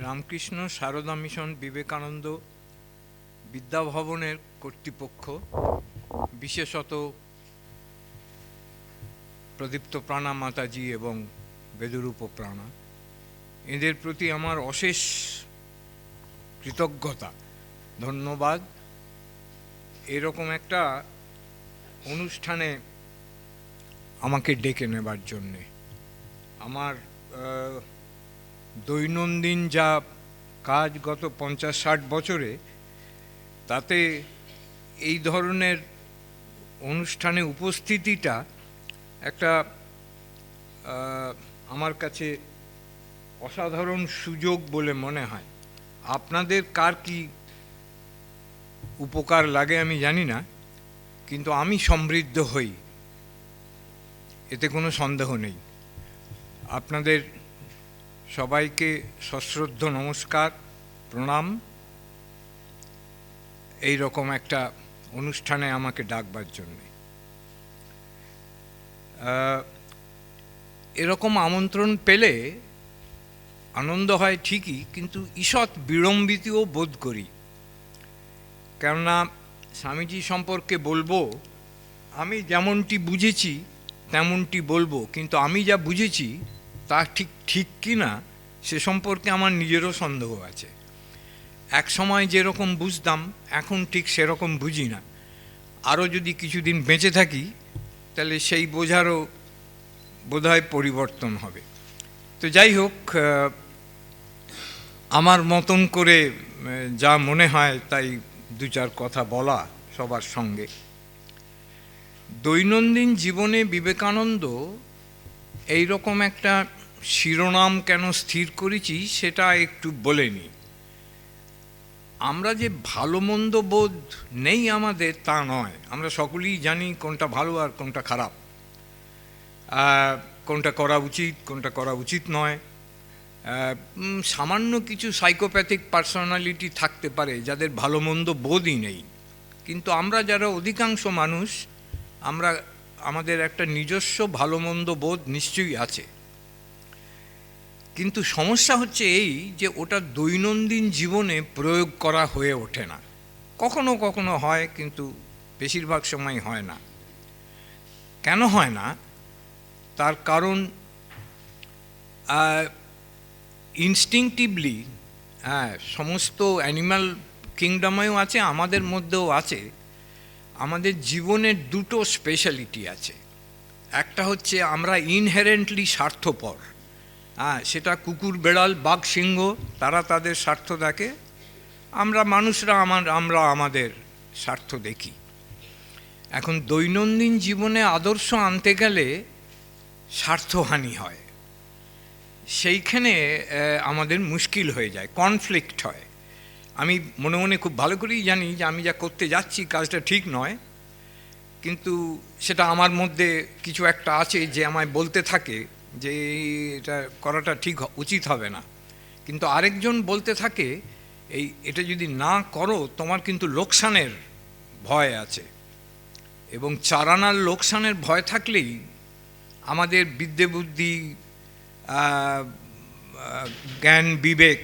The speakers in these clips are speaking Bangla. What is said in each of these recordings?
রামকৃষ্ণ সারদা মিশন বিবেকানন্দ বিদ্যাভবনের কর্তৃপক্ষ, বিশেষত প্রদীপ্ত প্রাণা মাতাজি এবং বেদরূপ প্রাণা, এদের প্রতি আমার অশেষ কৃতজ্ঞতা, ধন্যবাদ। এরকম একটা অনুষ্ঠানে আমাকে ডেকে নেবার জন্যে। আমার দৈনন্দিন যা কাজ গত 50-60 বছরে, তাতে এই ধরনের অনুষ্ঠানে উপস্থিতিটা একটা আমার কাছে অসাধারণ সুযোগ বলে মনে হয়। আপনাদের কার কি উপকার লাগে আমি জানি না, কিন্তু আমি সমৃদ্ধ হই, এতে কোনো সন্দেহ নেই। আপনাদের সবাইকে সশ্রদ্ধ নমস্কার, প্রণাম, এই রকম একটা অনুষ্ঠানে আমাকে ডাকবার জন্যে। এরকম আমন্ত্রণ পেলে আনন্দ হয় ঠিকই, কিন্তু ঈষৎ বিড়ম্বিতও বোধ করি। কেননা স্বামীজি সম্পর্কে বলবো, আমি যেমনটি বুঝেছি তেমনটি বলবো, কিন্তু আমি যা বুঝেছি তা ঠিক কি না সে সম্পর্কে আমার নিজেরও সন্দেহ আছে। এক সময় যেরকম বুঝতাম এখন ঠিক সেরকম বুঝি না। আরও যদি কিছুদিন বেঁচে থাকি তাহলে সেই বোঝারও বোধহয় পরিবর্তন হবে। তো যাই হোক, আমার মতন করে যা মনে হয় তাই দু চার কথা বলা সবার সঙ্গে। দৈনন্দিন জীবনে বিবেকানন্দ এই রকম একটা শিরোনাম কেন স্থির করেছি সেটা একটু বলে নিই। আমরা যে ভালো মন্দ বোধ নেই আমাদের তা নয়, আমরা সকলেই জানি কোনটা ভালো আর কোনটা খারাপ, কোনটা করা উচিত কোনটা করা উচিত নয়। সামান্য কিছু সাইকোপ্যাথিক পার্সোনালিটি থাকতে পারে যাদের ভালো মন্দ বোধই নেই, কিন্তু আমরা যারা অধিকাংশ মানুষ, আমাদের একটা নিজস্ব ভালো মন্দ বোধ নিশ্চয়ই আছে। কিন্তু সমস্যা হচ্ছে এই যে ওটা দৈনন্দিন জীবনে প্রয়োগ করা হয়ে ওঠে না। কখনো কখনো হয়, কিন্তু বেশিরভাগ সময় হয় না। কেন হয় না তার কারণ ইনস্টিংটিভলি, সমস্ত অ্যানিম্যাল কিংডমেও আছে, আমাদের মধ্যেও আছে। আমাদের জীবনের দুটো স্পেশালিটি আছে। একটা হচ্ছে আমরা ইনহেরেন্টলি স্বার্থপর, সেটা কুকুর বেড়াল বাঘ সিংহ, তারা তাদের স্বার্থ দেখে, আমরা মানুষরা আমরা আমাদের স্বার্থ দেখি। এখন দৈনন্দিন জীবনে আদর্শ আনতে গেলে স্বার্থহানি হয়, সেইখানে আমাদের মুশকিল হয়ে যায়, কনফ্লিক্ট হয়। আমি মনে মনে খুব ভালো করেই জানি যে আমি যা করতে যাচ্ছি কাজটা ঠিক নয়, কিন্তু সেটা আমার মধ্যে কিছু একটা আছে যে আমায় বলতে থাকে যে এটা করাটা ঠিক উচিত হবে না। কিন্তু আরেকজন বলতে থাকে এটা যদি না করো তোমার কিন্তু লোকসানের ভয় আছে। এবং চারানার লোকসানের ভয় থাকলেই আমাদের বিদ্যে বুদ্ধি, জ্ঞান বিবেক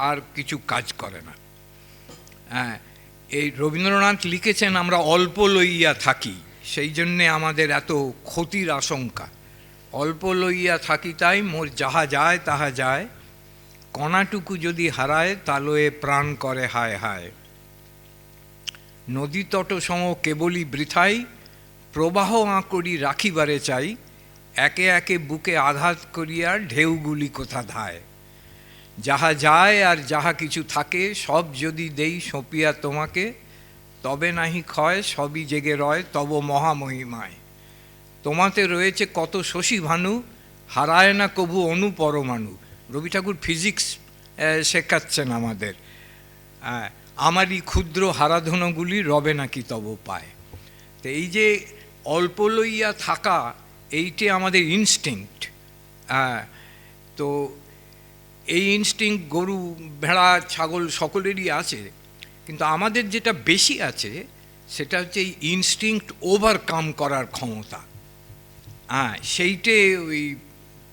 আর কিছু কাজ করে না। এই রবীন্দ্রনাথ লিখেছেন আমরা অল্প লইয়া থাকি, সেই জন্যে আমাদের এত ক্ষতির আশঙ্কা। অল্প লইয়া থাকি তাই মোর যাহা যায় তাহা যায়, কণাটুকু যদি হারায় তালয়ে প্রাণ করে হায় হায়। নদী তট সম কেবলই বৃথাই, প্রবাহ আঁকড়ি রাখিবারে চাই, একে একে বুকে আঘাত করিয়া ঢেউগুলি কোথা ধায়। যাহা যায় আর যাহা কিছু থাকে সব যদি দেই সঁপিয়া তোমাকে, তবে নাহি ক্ষয় সবই জেগে রয় তব মহামহিমায়। তোমাতে রয়েছে কত শশী ভানু, হারায় না কভু অণু পরমাণু। রবি ঠাকুর ফিজিক্স শেখাচ্ছেন আমাদের। আমারই ক্ষুদ্র হারাধনগুলি রবে নাকি তব পায়। তো এই যে অল্প লইয়া থাকা, এইটি আমাদের ইনস্টিংক্ট। তো এই ইনস্টিংক্ট গরু ভেড়া ছাগল সকলেরই আছে, কিন্তু আমাদের যেটা বেশি আছে সেটা হচ্ছে এই ইনস্টিংক্ট ওভারকাম করার ক্ষমতা। সেইটে ওই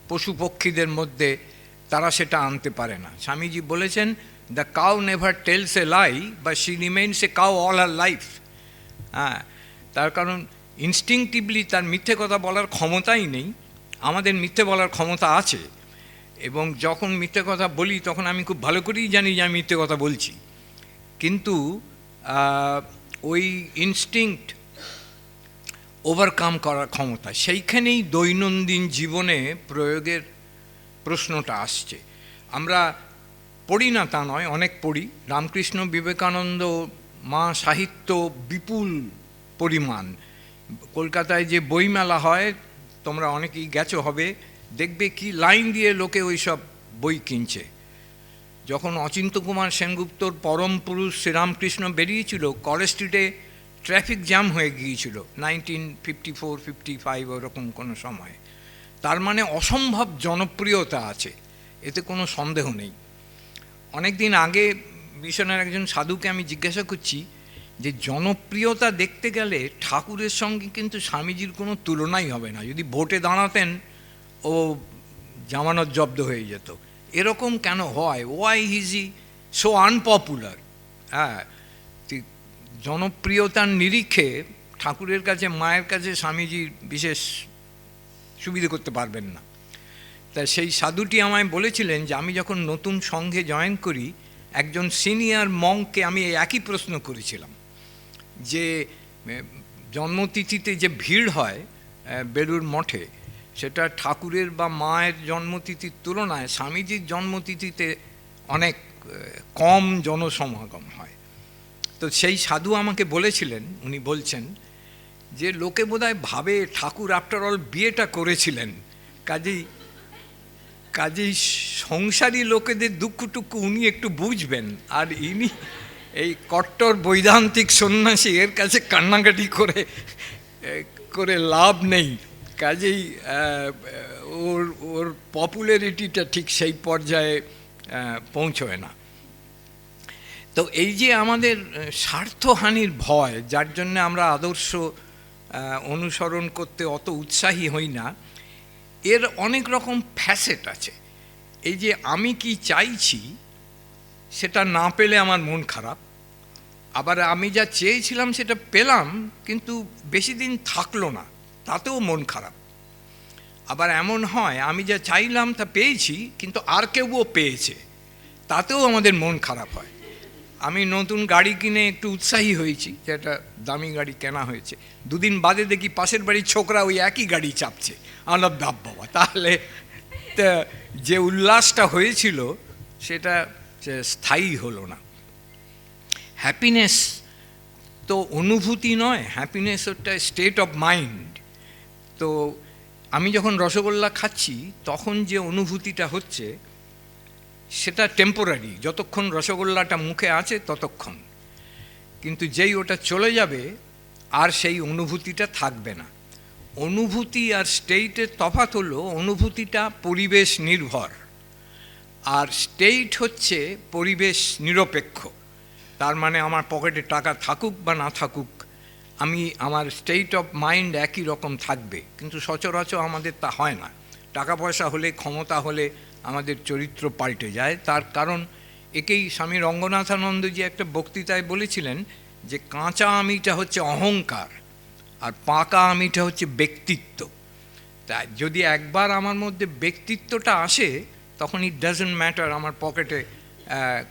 পশু পক্ষীদের মধ্যে তারা সেটা আনতে পারে না। স্বামীজি বলেছেন, the cow never tells a lie but she remains a cow all her life. হ্যাঁ, তার কারণ ইনস্টিংটিভলি তার মিথ্যে কথা বলার ক্ষমতাই নেই। আমাদের মিথ্যে বলার ক্ষমতা আছে, এবং যখন মিথ্যে কথা বলি তখন আমি খুব ভালো করেই জানি যে আমি মিথ্যে কথা বলছি, কিন্তু ওই ইনস্টিংক্ট ওভারকাম করার ক্ষমতা সেইখানেই দৈনন্দিন জীবনে প্রয়োগের প্রশ্নটা আসছে। আমরা পড়ি না তা নয়, অনেক পড়ি। রামকৃষ্ণ বিবেকানন্দ মা সাহিত্য বিপুল পরিমাণ। কলকাতায় যে বইমেলা হয়, তোমরা অনেকেই গেছো হবে, দেখবে কি লাইন দিয়ে লোকে ওই সব বই কিনছে। যখন অচিন্ত কুমার সেনগুপ্তর পরম পুরুষ শ্রীরামকৃষ্ণ বেরিয়েছিল, কলেজ স্ট্রিটে ট্রাফিক জ্যাম হয়ে গিয়েছিল 1954-55 ওরকম কোনো সময়। তার মানে অসম্ভব জনপ্রিয়তা আছে, এতে কোনো সন্দেহ নেই। অনেক দিন আগে মিশনের একজন সাধুকে আমি জিজ্ঞাসা করছি যে জনপ্রিয়তা দেখতে গেলে ঠাকুরের সঙ্গে কিন্তু স্বামীজির কোনো তুলনাই হবে না। যদি ভোটে দাঁড়াতেন ও জামানত জব্দ হয়ে যেত। এরকম কেন হয়? Why is he so unpopular? হ্যাঁ, জনপ্রিয়তার নিরিখে ঠাকুরের কাছে, মায়ের কাছে স্বামীজি বিশেষ সুবিধে করতে পারবেন না। তাই সেই সাধুটি আমায় বলেছিলেন যে আমি যখন নতুন সংঘে জয়েন করি, একজন সিনিয়র মঙ্ককে আমি একই প্রশ্ন করেছিলাম যে জন্মতিথিতে যে ভিড় হয় বেলুড় মঠে, সেটা ঠাকুরের বা মায়ের জন্মতিথির তুলনায় স্বামীজির জন্মতিথিতে অনেক কম জনসমাগম হয়। তো সেই সাধু আমাকে বলেছিলেন, উনি বলছেন যে লোকে বোধহয় ভাবে ঠাকুর আফটার অল বিয়েটা করেছিলেন, কাজেই সংসারী লোকেদের দুঃখটুকু উনি একটু বুঝবেন, আর ইনি এই কট্টর বৈদান্তিক সন্ন্যাসী, এর কাছে কান্নাকাটি করে লাভ নেই। কাজেই ওর পপুলারিটিটা ঠিক সেই পর্যায়ে পৌঁছয় না। তো এই যে আমাদের স্বার্থহানির ভয়, যার জন্য আমরা আদর্শ অনুসরণ করতে অত উৎসাহী হই না, এর অনেক রকম ফ্যাসেট আছে। এই যে আমি কি চাইছি সেটা না পেলে আমার মন খারাপ, আবার আমি যা চেয়েছিলাম সেটা পেলাম কিন্তু বেশি দিন থাকলো না, তাতেও মন খারাপ। আবার এমন হয় আমি যা চাইলাম তা পেয়েছি কিন্তু আর কেউও পেয়েছে, তাতেও আমাদের মন খারাপ হয়। আমি নতুন গাড়ি কিনে একটু উৎসাহী হয়েছি, যে একটা দামি গাড়ি কেনা হয়েছে, দুদিন বাদে দেখি পাশের বাড়ির ছোকরা ওই একই গাড়ি চাপছে। আমরা বাবা, তাহলে যে উল্লাসটা হয়েছিল সেটা স্থায়ী হলো না। হ্যাপিনেস তো অনুভূতি নয়, হ্যাপিনেস ওটা স্টেট অফ মাইন্ড। তো আমি যখন রসগোল্লা খাচ্ছি তখন যে অনুভূতিটা হচ্ছে সেটা টেম্পোরারি, যতক্ষণ রসগোল্লাটা মুখে আছে ততক্ষণ, কিন্তু যেই ওটা চলে যাবে আর সেই অনুভূতিটা থাকবে না। অনুভূতি আর স্টেটের তফাৎ হলো, অনুভূতিটা পরিবেশ নির্ভর আর স্টেট হচ্ছে পরিবেশ নিরপেক্ষ। তার মানে আমার পকেটে টাকা থাকুক বা না থাকুক, আমার স্টেট অফ মাইন্ড একই রকম থাকবে। কিন্তু সচরাচর আমাদের তা হয় না। টাকা পয়সা হলে, ক্ষমতা হলে আমাদের চরিত্র পাল্টে যায়। তার কারণ একেই স্বামী রঙ্গনাথানন্দজি একটা বক্তৃতায় বলেছিলেন যে কাঁচা আমিটা হচ্ছে অহংকার আর পাকা আমিটা হচ্ছে ব্যক্তিত্ব। তাই যদি একবার আমার মধ্যে ব্যক্তিত্বটা আসে তখন ইট ডাজন্ট ম্যাটার আমার পকেটে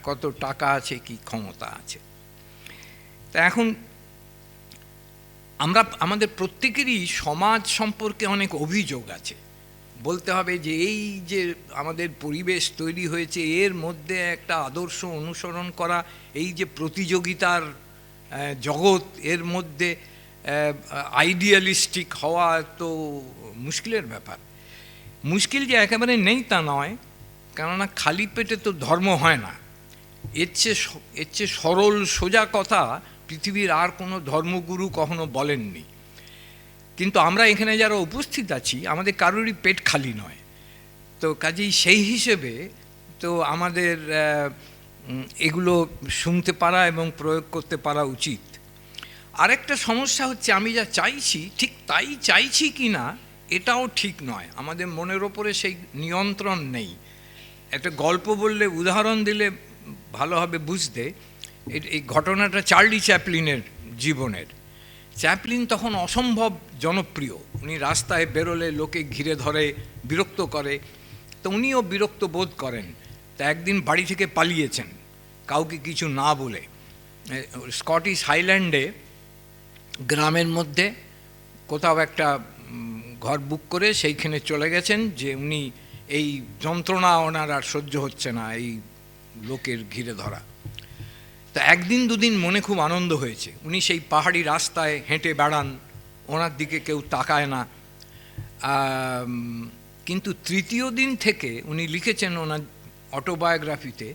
কত টাকা আছে কি ক্ষমতা আছে। তা এখন আমাদের প্রত্যেকেরই সমাজ সম্পর্কে অনেক অভিযোগ আছে। বলতে হবে যে এই যে আমাদের পরিবেশ তৈরি হয়েছে, এর মধ্যে একটা আদর্শ অনুসরণ করা, এই যে প্রতিযোগিতার জগৎ, এর মধ্যে আইডিয়ালিস্টিক হওয়া তো মুশকিলের ব্যাপার। মুশকিল যে একেবারে নেই তা নয়, কেননা খালি পেটে তো ধর্ম হয় না। এর চেয়ে সরল সোজা কথা পৃথিবীর আর কোনো ধর্মগুরু কখনো বলেননি। কিন্তু আমরা এখানে যারা উপস্থিত আছি আমাদের কারোরই পেট খালি নয়। তো কাজেই সেই হিসেবে তো আমাদের এগুলো শুনতে পারা এবং প্রয়োগ করতে পারা উচিত। আরেকটা সমস্যা হচ্ছে আমি যা চাইছি ঠিক তাই চাইছি কি না এটাও ঠিক নয়। আমাদের মনের ওপরে সেই নিয়ন্ত্রণ নেই। একটা গল্প বললে, উদাহরণ দিলে ভালো হবে বুঝতে। এই ঘটনাটা চার্লি চ্যাপলিনের জীবনের। চ্যাপলিন তখন অসম্ভব জনপ্রিয়, উনি রাস্তায় বেরোলে লোকে ঘিরে ধরে, বিরক্ত করে, তো উনিও বিরক্ত বোধ করেন। তা একদিন বাড়ি থেকে পালিয়েছেন কাউকে কিছু না বলে। স্কটিশ হাইল্যান্ডে গ্রামের মধ্যে কোথাও একটা ঘর বুক করে সেইখানে চলে গেছেন, যে উনি এই যন্ত্রণা ওনার আর সহ্য হচ্ছে না, এই লোকের ঘিরে ধরা। তা একদিন দুদিন মনে খুব আনন্দ হয়েছে, উনি সেই পাহাড়ি রাস্তায় হেঁটে বেড়ান, ওনার দিকে কেউ তাকায় না। কিন্তু তৃতীয় দিন থেকে উনি লিখেছেন ওনার অটোবায়োগ্রাফিতে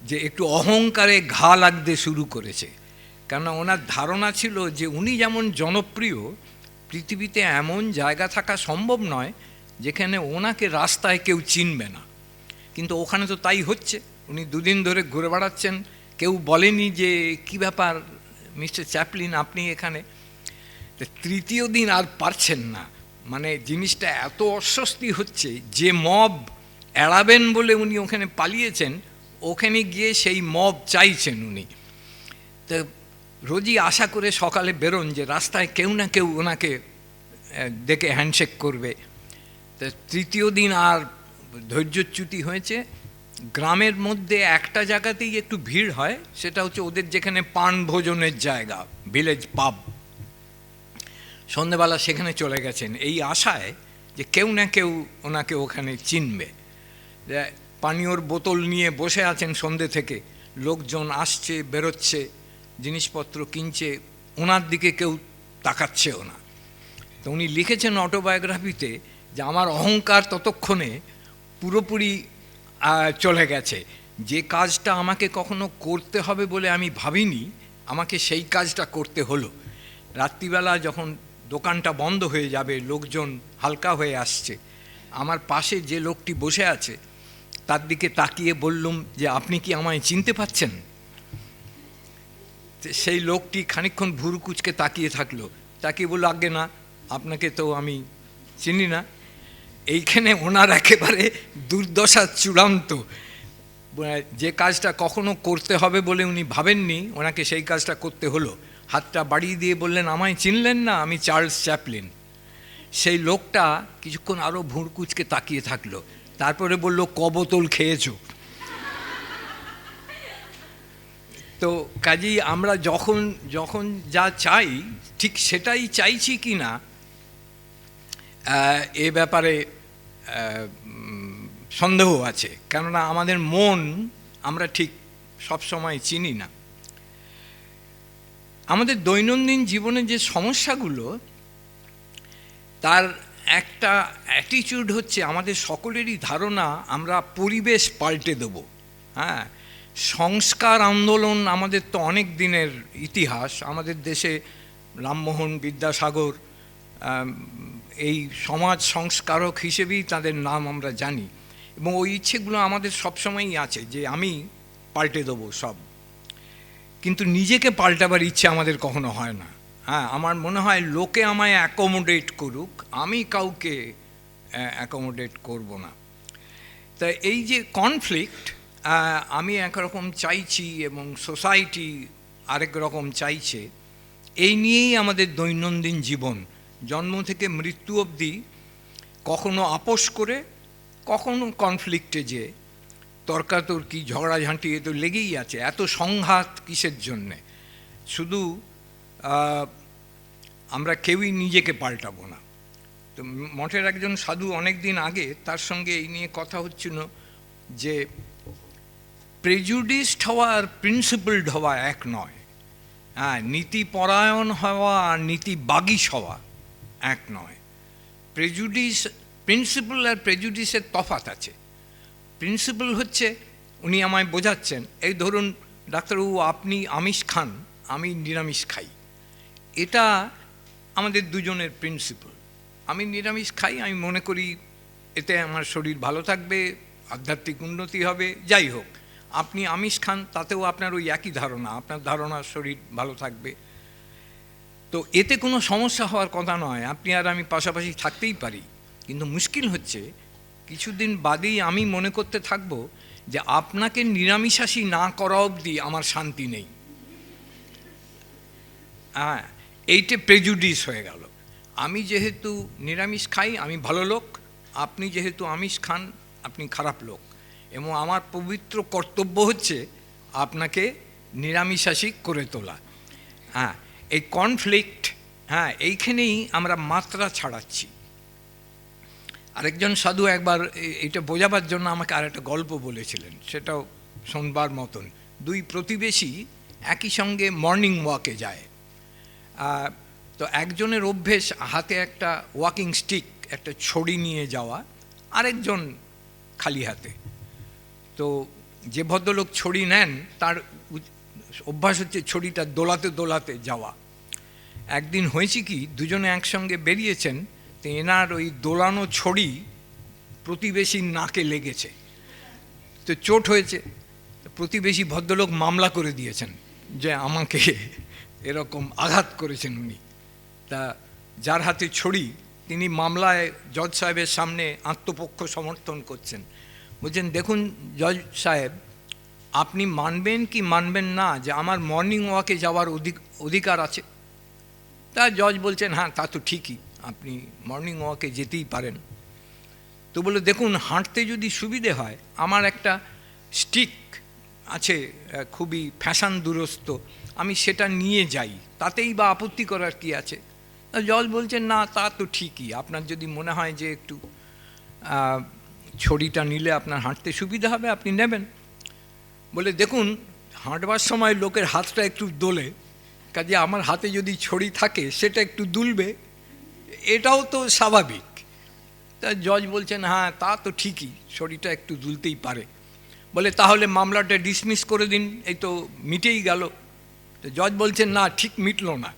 যে একটু অহংকারে ঘা লাগতে শুরু করেছে। কেননা ওনার ধারণা ছিল যে উনি যেমন জনপ্রিয়, পৃথিবীতে এমন জায়গা থাকা সম্ভব নয় যেখানে ওনাকে রাস্তায় কেউ চিনবে না। কিন্তু ওখানে তো তাই হচ্ছে, উনি দুদিন ধরে ঘুরে বেড়াচ্ছেন, কেউ বলেনি যে কী ব্যাপার মিস্টার চ্যাপলিন আপনি এখানে। তো তৃতীয় দিন আর পারছেন না, মানে জিনিসটা এত অস্বস্তি হচ্ছে যে মব এড়াবেন বলে উনি ওখানে পালিয়েছেন, ওখানে গিয়ে সেই মব চাইছেন উনি। তো রোজই আশা করে সকালে বেরোন যে রাস্তায় কেউ না কেউ ওনাকে দেখে হ্যান্ডশেক করবে। তো তৃতীয় দিন আর ধৈর্যচ্যুতি হয়েছে। গ্রামের মধ্যে একটা জায়গাতেই একটু ভিড় হয়, সেটা হচ্ছে ওদের যেখানে পান ভোজনের জায়গা, ভিলেজ পাব। সন্ধেবেলা সেখানে চলে গেছেন এই আশায় যে কেউ না কেউ ওনাকে ওখানে চিনবে। পানীয়র বোতল নিয়ে বসে আছেন সন্ধে থেকে, লোকজন আসছে বেরোচ্ছে, জিনিসপত্র কিনছে, ওনার দিকে কেউ তাকাচ্ছেও না। তো উনি লিখেছেন অটোবায়োগ্রাফিতে যে আমার অহংকার ততক্ষণে পুরোপুরি চলে গেছে, যে কাজটা আমাকে কখনো করতে হবে বলে আমি ভাবিনি, আমাকে সেই কাজটা করতে হলো। রাত্রিবেলা যখন দোকানটা বন্ধ হয়ে যাবে, লোকজন হালকা হয়ে আসছে, আমার পাশে যে লোকটি বসে আছে তার দিকে তাকিয়ে বললুম যে আপনি কি আমায় চিনতে পাচ্ছেন? সেই লোকটি খানিকক্ষণ ভুরু কুঁচকে তাকিয়ে থাকলো, তাকিয়ে বলল আজ্ঞে না, আপনাকে তো আমি চিনি না। এইখানে ওনার একেবারে দুর্দশা চূড়ান্ত। যে কাজটা কখনো করতে হবে বলে উনি ভাবেননি, ওনাকে সেই কাজটা করতে হলো। হাতটা বাড়িয়ে দিয়ে বললেন আমায় চিনলেন না, আমি চার্লস চ্যাপলিন। সেই লোকটা কিছুক্ষণ আরও ভুঁড় কুঁচকে তাকিয়ে থাকলো, তারপরে বলল ক বোতল খেয়েছো? তো কাজেই আমরা যখন যখন যা চাই ঠিক সেটাই চাইছি কি না এ ব্যাপারে সন্দেহ আছে, কেননা আমাদের মন আমরা ঠিক সবসময় চিনি না। আমাদের দৈনন্দিন জীবনে যে সমস্যাগুলো, তার একটা অ্যাটিটিউড হচ্ছে আমাদের সকলেরই ধারণা আমরা পরিবেশ পাল্টে দেব। হ্যাঁ, সংস্কার আন্দোলন আমাদের তো অনেক দিনের ইতিহাস। আমাদের দেশে রামমোহন বিদ্যাসাগর এই সমাজ সংস্কারক হিসেবেই তাদের নাম আমরা জানি, এবং ওই ইচ্ছেগুলো আমাদের সবসময়ই আছে যে আমি পাল্টে দেবো সব। কিন্তু নিজেকে পাল্টাবার ইচ্ছে আমাদের কখনো হয় না। হ্যাঁ, আমার মনে হয় লোকে আমায় অ্যাকোমোডেট করুক, আমি কাউকে অ্যাকোমোডেট করব না। তা এই যে কনফ্লিক্ট, আমি একরকম চাইছি এবং সোসাইটি আরেক রকম চাইছে, এই নিয়েই আমাদের দৈনন্দিন জীবন জন্ম থেকে মৃত্যু অবধি। কখনো আপোষ করে, কখনো কনফ্লিক্টে যে তর্কাতর্কি ঝগড়াঝাঁটি এ তো লেগেই আছে। এত সংঘাত কিসের জন্যে? শুধু আমরা কেউই নিজেকে পাল্টাবো না। তো মঠের একজন সাধু অনেক দিন আগে তার সঙ্গে এই নিয়ে কথা হচ্ছিল যে প্রেজুডিসড হওয়া আর প্রিন্সিপলড হওয়া এক নয়। হ্যাঁ, নীতিপরায়ণ হওয়া আর নীতিবাগীশ হওয়া এক নয়। প্রিন্সিপল আর প্রেজুডিসের তফাৎ আছে। প্রিন্সিপল হচ্ছে উনি আমায় বোঝাচ্ছেন, এই ধরুন ডাক্তারবাবু আপনি আমিষ খান, আমি নিরামিষ খাই, এটা আমাদের দুজনের প্রিন্সিপল। আমি নিরামিষ খাই, আমি মনে করি এতে আমার শরীর ভালো থাকবে, আধ্যাত্মিক উন্নতি হবে, যাই হোক। আপনি আমিষ খান, তাতেও আপনার ওই একই ধারণা, আপনার ধারণা শরীর ভালো থাকবে। তো এতে কোনো সমস্যা হওয়ার কথা নয়, আপনি আর আমি পাশাপাশি থাকতেই পারি। কিন্তু মুশকিল হচ্ছে কিছুদিন বাদেই আমি মনে করতে থাকবো যে আপনাকে নিরামিষাশী না করা অবধি আমার শান্তি নেই। হ্যাঁ, এইটা প্রেজুডিস হয়ে গেল। আমি যেহেতু নিরামিষ খাই আমি ভালো লোক, আপনি যেহেতু আমিষ খান আপনি খারাপ লোক, এবং আমার পবিত্র কর্তব্য হচ্ছে আপনাকে নিরামিষাশী করে তোলা। হ্যাঁ, এই কনফ্লিক্ট, হ্যাঁ, এইখানেই আমরা মাত্রা ছাড়াচ্ছি। আরেকজন সাধু একবার এটা বোঝাবার জন্য আমাকে আর একটা গল্প বলেছিলেন, সেটাও শোনবার মতন। দুই প্রতিবেশী একই সঙ্গে মর্নিং ওয়াকে যায়। তো একজনের অভ্যেস হাতে একটা ওয়াকিং স্টিক, একটা ছড়ি নিয়ে যাওয়া, আরেকজন খালি হাতে। তো যে ভদ্রলোক ছড়ি নেন তার অভ্যাস হচ্ছে ছড়িটা দোলাতে দোলাতে যাওয়া। একদিন হয়েছে কি, দুজনে একসঙ্গে বেরিয়েছেন, তো এনার ওই দোলানো ছড়ি প্রতিবেশীর নাকে লেগেছে, তো চোট হয়েছে। প্রতিবেশী ভদ্রলোক মামলা করে দিয়েছেন যে আমাকে এরকম আঘাত করেছেন উনি। তা যার হাতে ছড়ি তিনি মামলায় জজ সাহেবের সামনে আত্মপক্ষ সমর্থন করছেন। বলছেন, দেখুন জজ সাহেব, আপনি মানবেন কি মানবেন না যে আমার মর্নিং ওয়াকে যাওয়ার অধিকার আছে? তা জজ বলছেন, হ্যাঁ তা তো ঠিকই, আপনি মর্নিং ওয়াকে যেতেই পারেন। তো বলে, দেখুন হাঁটতে যদি সুবিধে হয়, আমার একটা স্টিক আছে খুবই ফ্যাশন দুরস্ত, আমি সেটা নিয়ে যাই, তাতেই বা আপত্তি করার কি আছে? তা জজ বলছেন, না তা তো ঠিকই, আপনার যদি মনে হয় যে একটু ছড়িটা নিলে আপনার হাঁটতে সুবিধা হবে আপনি নেবেন। বলে, দেখুন হাঁটবার সময় লোকের হাতটা একটু দোলে, কাজে আমার হাতে যদি ছড়ি থাকে সেটা একটু দুলবে, এটাও তো স্বাভাবিক। তা জজ বলছেন, হ্যাঁ তা তো ঠিকই, ছড়িটা একটু দুলতেই পারে। বলে, তাহলে মামলাটা ডিসমিস করে দিন, এই তো মিটেই গেল। তো জজ বলছেন, না ঠিক মিটলো না,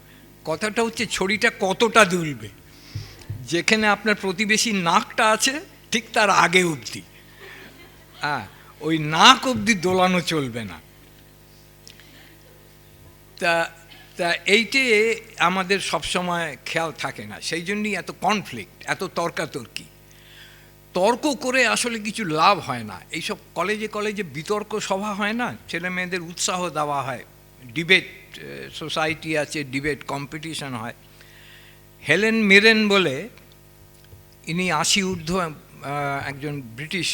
কথাটা হচ্ছে ছড়িটা কতটা দুলবে। যেখানে আপনার প্রতিবেশীর নাকটা আছে ঠিক তার আগে অবধি, হ্যাঁ, ওই নাক অবধি দোলানো চলবে না। তা এইটে আমাদের সবসময় খেয়াল থাকে না, সেই জন্যই এত কনফ্লিক্ট, এত তর্কাতর্কি। তর্ক করে আসলে কিছু লাভ হয় না। এইসব কলেজে কলেজে বিতর্ক সভা হয় না, ছেলে মেয়েদের উৎসাহ দেওয়া হয়, ডিবেট সোসাইটি আছে, ডিবেট কম্পিটিশন হয়। হেলেন মিরেন বলে, ইনি 80 ঊর্ধ্ব একজন ব্রিটিশ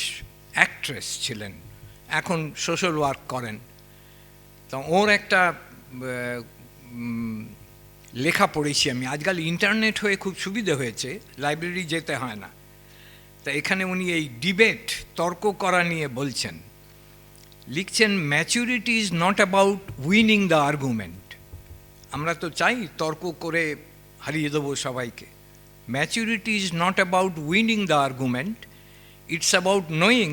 অ্যাক্ট্রেস ছিলেন, এখন সোশ্যাল ওয়ার্ক করেন। তো ওর একটা লেখা পড়েছি আমি, আজকাল ইন্টারনেট হয়ে খুব সুবিধে হয়েছে, লাইব্রেরি যেতে হয় না। তা এখানে উনি এই ডিবেট, তর্ক করা নিয়ে বলছেন, লিখছেন, maturity is not about winning the argument. আমরা তো চাই তর্ক করে হারিয়ে দেবো সবাইকে। Maturity is not about winning the argument, it's about knowing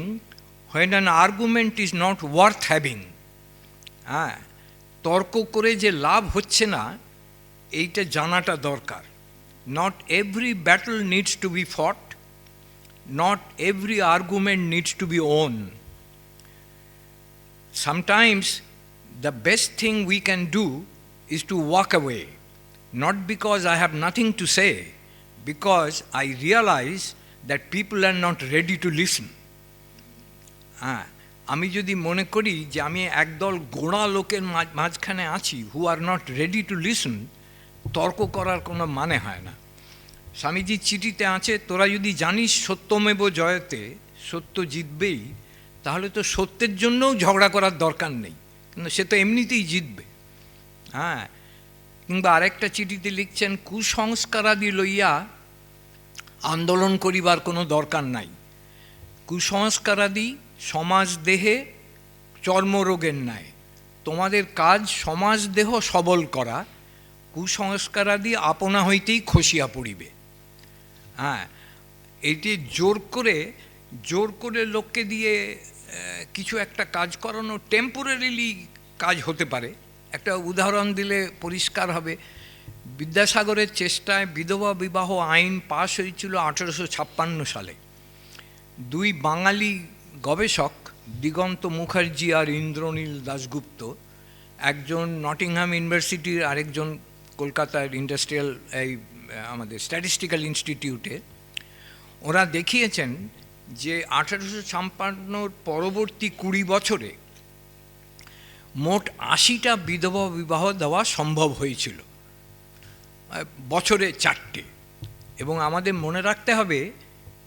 when an argument is not worth having. হ্যাঁ, তর্ক করে যে লাভ হচ্ছে না এইটা জানাটা দরকার। Not every battle needs to be fought, not every argument needs to be won. Sometimes the best thing we can do is to walk away, not because I have nothing to say, because I realize that people are not ready to listen. আমি যদি মনে করি যে আমি একদল গোঁড়া লোকের মাঝখানে আছি, who are not ready to listen, তর্ক করার কোনো মানে হয় না। স্বামীজির চিঠিতে আছে, তোরা যদি জানিস সত্যমেব জয়তে, সত্য জিতবেই, তাহলে তো সত্যের জন্যও ঝগড়া করার দরকার নেই, কিন্তু সে তো এমনিতেই জিতবে। হ্যাঁ, কিংবা আরেকটা চিঠিতে লিখছেন, কুসংস্কারাদি লইয়া আন্দোলন করিবার কোনো দরকার নাই। কুসংস্কারাদি সমাজ দেহে চর্মরোগের ন্যায়, তোমাদের কাজ সমাজ দেহ সবল করা, কুসংস্কারাদি আপনা হইতেই খসিয়া পড়িবে। হ্যাঁ, এটি জোর করে লোককে দিয়ে কিছু একটা কাজ করানো টেম্পোরারিলি কাজ হতে পারে। একটা উদাহরণ দিলে পরিষ্কার হবে। বিদ্যাসাগরের চেষ্টায় বিধবা বিবাহ আইন পাশ হয়েছিল 1856 সালে। দুই বাঙালি গবেষক, দিগন্ত মুখার্জি আর ইন্দ্রনীল দাশগুপ্ত, একজন নটিংহাম ইউনিভার্সিটির, আরেকজন কলকাতার ইন্ডাস্ট্রিয়াল এই আমাদের স্ট্যাটিস্টিক্যাল ইনস্টিটিউটে, ওরা দেখিয়েছেন যে 1856 পরবর্তী 20 বছরে মোট 80টা বিধবা বিবাহ দেওয়া সম্ভব হয়েছিল, বছরে 4টে। এবং আমাদের মনে রাখতে হবে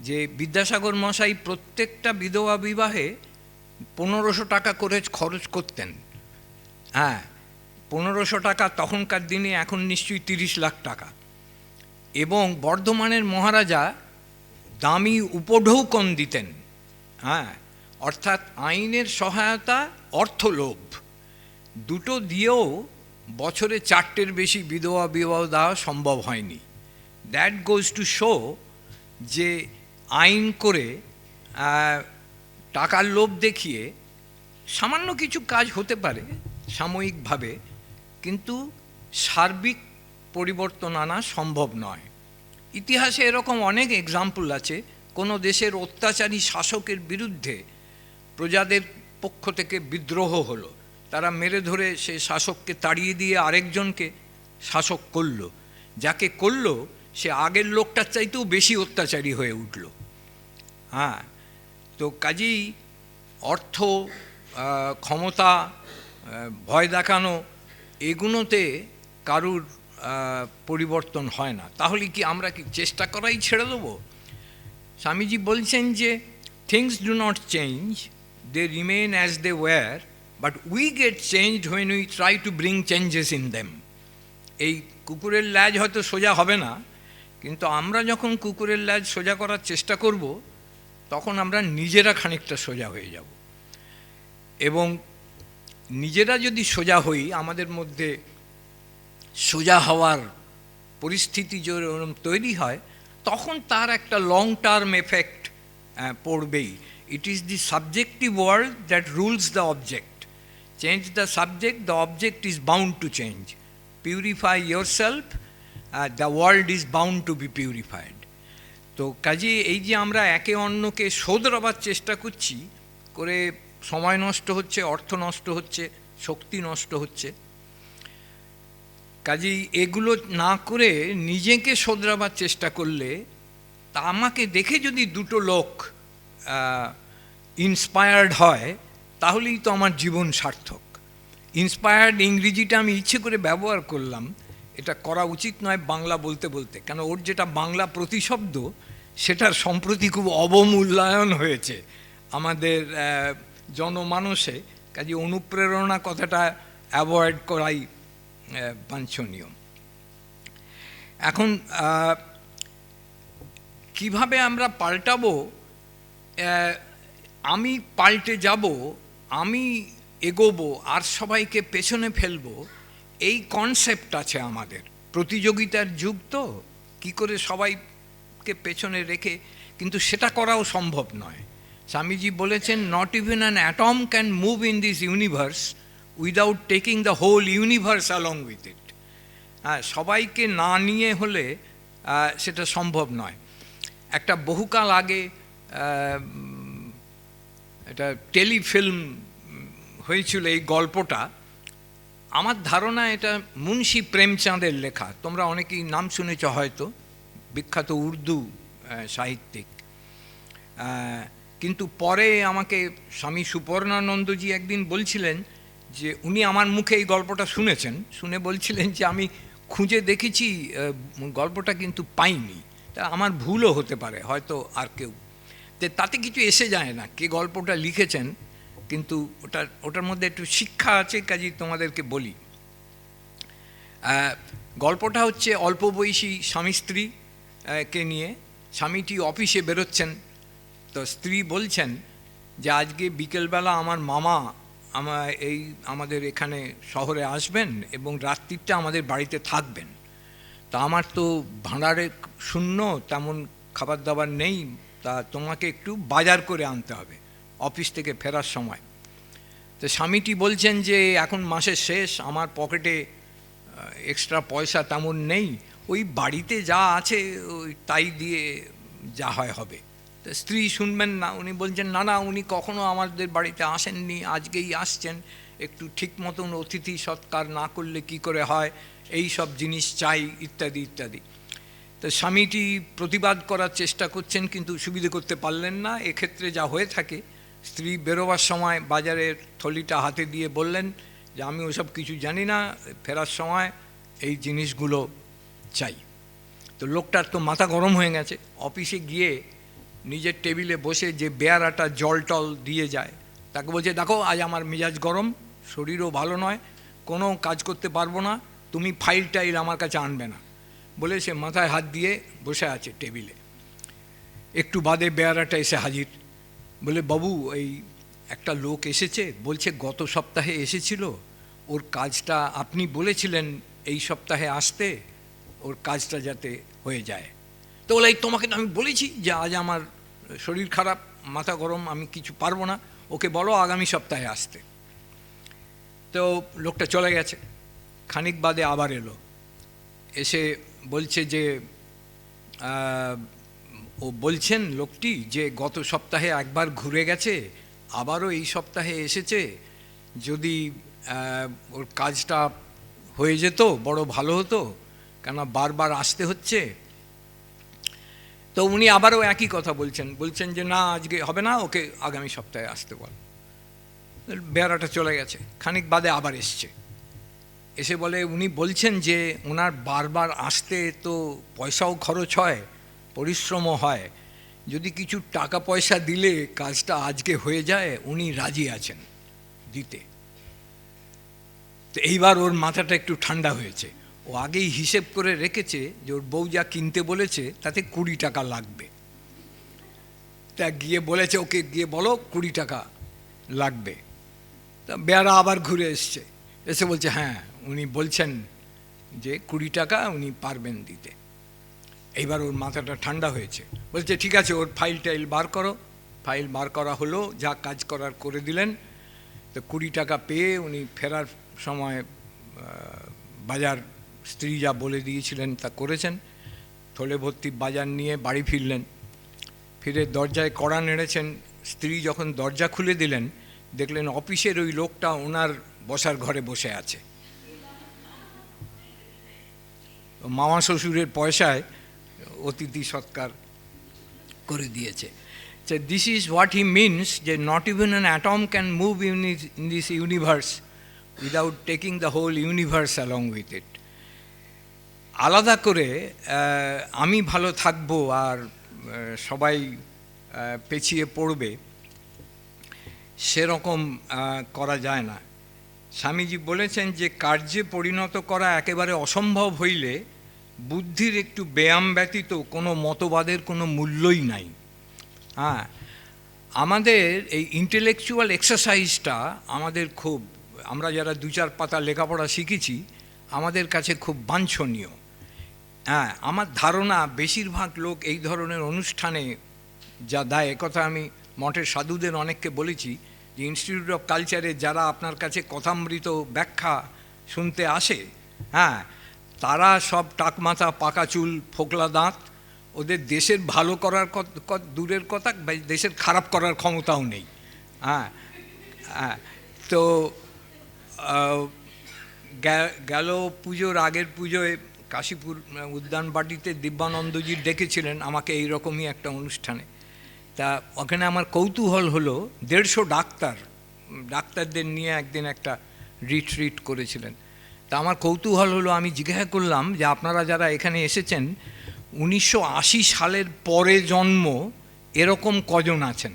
যে বিদ্যাসাগর মশাই প্রত্যেকটা বিধবা বিবাহে 1500 টাকা করে খরচ করতেন। হ্যাঁ, 1500 টাকা তখনকার দিনে, এখন নিশ্চয়ই 30 লাখ টাকা। এবং বর্ধমানের মহারাজা দামি উপঢৌকন দিতেন। হ্যাঁ, অর্থাৎ আইনের সহায়তা, অর্থলোভ, দুটো দিয়েও বছরে 4টের বেশি বিধবা বিবাহ দেওয়া সম্ভব হয়নি। দ্যাট গোজ টু শো যে আইন করে টাকার লোভ দেখিয়ে সামান্য কিছু কাজ হতে পারে সাময়িকভাবে, কিন্তু সার্বিক পরিবর্তন আনা সম্ভব নয়। ইতিহাসে এরকম অনেক এক্সাম্পল আছে, কোনো দেশের অত্যাচারী শাসকের বিরুদ্ধে প্রজাদের পক্ষ থেকে বিদ্রোহ হলো, তারা মেরে ধরে সে শাসককে তাড়িয়ে দিয়ে আরেকজনকে শাসক করলো, যাকে করলো সে আগের লোকটার চাইতেও বেশি অত্যাচারী হয়ে উঠল। হ্যাঁ, তো কাজেই অর্থ, ক্ষমতা, ভয় দেখানো, এগুলোতে কারুর পরিবর্তন হয় না। তাহলে কি আমরা কি চেষ্টা করাই ছেড়ে দেবো? স্বামীজি বলছেন যে things do not change, they remain as they were, but we get changed when we try to bring changes in them. এই কুকুরের ল্যাজ হয়তো সোজা হবে না, কিন্তু আমরা যখন কুকুরের ল্যাজ সোজা করার চেষ্টা করব, তখন আমরা নিজেরা খানিকটা সোজা হয়ে যাব। এবং নিজেরা যদি সোজা হই, আমাদের মধ্যে সোজা হওয়ার পরিস্থিতি যেরকম তৈরি হয়, তখন তার একটা লং টার্ম এফেক্ট পড়বেই। It is the subjective world that rules the object. Change the subject, the object is bound to change. Purify yourself, the world is bound to be purified. তো কাজে এই যে আমরা একে অন্যকে শোধরাবার চেষ্টা করছি, করে সময় নষ্ট হচ্ছে, অর্থ নষ্ট হচ্ছে, শক্তি নষ্ট হচ্ছে। কাজেই এগুলো না করে নিজেকে শোধরাবার চেষ্টা করলে, তা আমাকে দেখে যদি দুটো লোক ইন্সপায়ার্ড হয়, তাহলেই তো আমার জীবন সার্থক। ইন্সপায়ার্ড ইংরেজিটা আমি ইচ্ছে করে ব্যবহার করলাম, এটা করা উচিত নয় বাংলা বলতে বলতে, কেন ওর যেটা বাংলা প্রতিশব্দ, সেটার সম্প্রতি খুব অবমূল্যায়ন হয়েছে আমাদের জনমানসে। কাজে অনুপ্রেরণা কথাটা অ্যাভয়েড করাই বাঞ্ছনীয়। এখন কিভাবে আমরা পাল্টাবো, আমি পাল্টে যাব, আমি এগোবো আর সবাইকে পেছনে ফেলবো, এই কনসেপ্ট আছে আমাদের। প্রতিযোগিতার যুগ তো, কী করে সবাইকে পেছনে রেখে, কিন্তু সেটা করাও সম্ভব নয়। স্বামীজি বলেছেন, not even an atom can move in this universe without taking the whole universe along with it. হ্যাঁ, সবাইকে না নিয়ে হলে সেটা সম্ভব নয়। একটা বহুকাল আগে একটা টেলিফিল্ম হয়েছিল এই গল্পটা। আমার ধারণা এটা মুন্সি প্রেমচাঁদের লেখা, তোমরা অনেকেই নাম শুনেছ হয়তো, বিখ্যাত উর্দু সাহিত্যিক। কিন্তু পরে আমাকে স্বামী সুপর্ণানন্দজি একদিন বলছিলেন যে উনি আমার মুখে এই গল্পটা শুনেছেন, শুনে বলছিলেন যে আমি খুঁজে দেখেছি গল্পটা কিন্তু পাইনি, তা আমার ভুলও হতে পারে, হয়তো আর কেউ, তাতে কিছু এসে যায় না কে গল্পটা লিখেছেন, কিন্তু ওটার মধ্যে একটু শিক্ষা আছে, কাজেই তোমাদেরকে বলি। গল্পটা হচ্ছে অল্প বয়সী স্বামী স্ত্রীকে নিয়ে। স্বামীটি অফিসে বেরোচ্ছেন, তো স্ত্রী বলছেন যে আজকে বিকেলবেলা আমার মামা আমাদের এখানে শহরে আসবেন এবং রাত্রিটা আমাদের বাড়িতে থাকবেন। তা আমার তো ভাঁড়ারে শূন্য, তেমন খাবার দাবার নেই, তা তোমাকে একটু বাজার করে আনতে হবে অফিস থেকে ফেরার সময়। তো স্বামীটি বলছেন যে এখন মাসের শেষ, আমার পকেটে এক্সট্রা পয়সা তেমন নেই, ওই বাড়িতে যা আছে ওই তাই দিয়ে যা হয় হবে। তো স্ত্রী শুনবেন না, উনি বলছেন না না, উনি কখনো আমাদের বাড়িতে আসেননি, আজকেই আসছেন, একটু ঠিক মতন অতিথি সৎকার না করলে কি করে হয়, এই সব জিনিস চাই, ইত্যাদি ইত্যাদি। তো স্বামীটি প্রতিবাদ করার চেষ্টা করছেন, কিন্তু সুবিধে করতে পারলেন না। এক্ষেত্রে যা হয়ে থাকে, স্ত্রী বেরোবার সময় বাজারের থলিটা হাতে দিয়ে বললেন যে আমি ওসব কিছু জানি না, ফেরার সময় এই জিনিসগুলো চাই। তো লোকটার তো মাথা গরম হয়ে গেছে, অফিসে গিয়ে নিজের টেবিলে বসে যে বেয়ারাটা জল টল দিয়ে যায় তাকে বলছে, দেখো আজ আমার মেজাজ গরম, শরীরও ভালো নয়, কোনো কাজ করতে পারবো না, তুমি ফাইল টাইল আমার কাছে আনবে না বলে সে মাথায় হাত দিয়ে বসে আছে টেবিলে। একটু বাদে বেয়ারাটা এসে হাজির, বলে বাবু এই একটা লোক এসেছে, বলছে গত সপ্তাহে এসেছিল, ওর কাজটা আপনি বলেছিলেন এই সপ্তাহে আসতে, ওর কাজটা যাতে হয়ে যায়। তো বলে তোমাকে তো আমি বলেছি যে আজ আমার শরীর খারাপ, মাথা গরম, আমি কিছু পারবো না, ওকে বলো আগামী সপ্তাহে আসতে। তো লোকটা চলে গেছে। খানিক বাদে আবার এলো, এসে বলছে যে ও বলছেন লোকটি যে গত সপ্তাহে একবার ঘুরে গেছে, আবারও এই সপ্তাহে এসেছে, যদি ওর কাজটা হয়ে যেত বড় ভালো হতো, কেন বারবার আসতে হচ্ছে। তো উনি আবারও একই কথা বলছেন যে না আজকে হবে না, ওকে আগামী সপ্তাহে আসতে বল। বেয়ারাটা চলে গেছে। খানিক বাদে আবার এসছে, এসে বলে উনি বলছেন যে ওনার বারবার আসতে তো পয়সাও খরচ হয়, পরিশ্রমও হয়, যদি কিছু টাকা পয়সা দিলে কাজটা আজকে হয়ে যায়, উনি রাজি আছেন দিতে। তো এইবার ওর মাথাটা একটু ঠান্ডা হয়েছে, ও আগেই হিসেব করে রেখেছে যে ওর বউ যা কিনতে বলেছে তাতে 20 টাকা লাগবে। তা গিয়ে বলেছে ওকে গিয়ে বলো 20 টাকা লাগবে। তা বেয়ারা আবার ঘুরে এসছে, এসে বলছে হ্যাঁ উনি বলছেন যে 20 টাকা উনি পারবেন দিতে। এইবার ওর মাথাটা ঠান্ডা হয়েছে, বলছে ঠিক আছে ওর ফাইল টাইল বার করো। ফাইল বার করা হলো, যা কাজ করার করে দিলেন। তো 20 টাকা পেয়ে উনি ফেরার সময় বাজার স্ত্রী যা বলে দিয়েছিলেন তা করেছেন, থলে ভর্তি বাজার নিয়ে বাড়ি ফিরলেন। ফিরে দরজায় কড়া নেড়েছেন, স্ত্রী যখন দরজা খুলে দিলেন দেখলেন অফিসের ওই লোকটা ওনার বসার ঘরে বসে আছে, মামা শ্বশুরের পয়সায় অতিথি সৎকার করে দিয়েছে। So this is what he means, যে not even an atom can move in this universe without taking the whole universe along with it. আলাদা করে আমি ভালো থাকবো আর সবাই পেছিয়ে পড়বে সেরকম করা যায় না। স্বামীজি বলেছেন যে কার্যে পরিণত করা একেবারে অসম্ভব হইলে বুদ্ধির একটু ব্যায়াম ব্যতীত কোনো মতবাদের কোনো মূল্যই নাই। হ্যাঁ, আমাদের এই ইন্টেলেকচুয়াল এক্সারসাইজটা আমাদের খুব, আমরা যারা 2-4 পাতা লেখাপড়া শিখেছি আমাদের কাছে খুব বাঞ্ছনীয়। হ্যাঁ, আমার ধারণা বেশিরভাগ লোক এই ধরনের অনুষ্ঠানে যা দেয়, কথা আমি মঠের সাধুদের অনেককে বলেছি যে ইনস্টিটিউট অফ কালচারে যারা আপনার কাছে কথামৃত ব্যাখ্যা শুনতে আসে, হ্যাঁ, তারা সব টাকমাথা, পাকা চুল, ফোকলা দাঁত, ওদের দেশের ভালো করার দূরের কথা, দেশের খারাপ করার ক্ষমতাও নেই। হ্যাঁ, তো গেল পুজোর আগের পুজোয় কাশীপুর উদ্যানবাটিতে দিব্যানন্দজি ডেকেছিলেন আমাকে এই রকমই একটা অনুষ্ঠানে। তা ওখানে আমার কৌতূহল হলো, 150 ডাক্তারদের নিয়ে একদিন একটা রিট্রিট করেছিলেন। তা আমার কৌতূহল হলো, আমি জিজ্ঞাসা করলাম যে আপনারা যারা এখানে এসেছেন 1980 সালের পরে জন্ম এরকম কজন আছেন?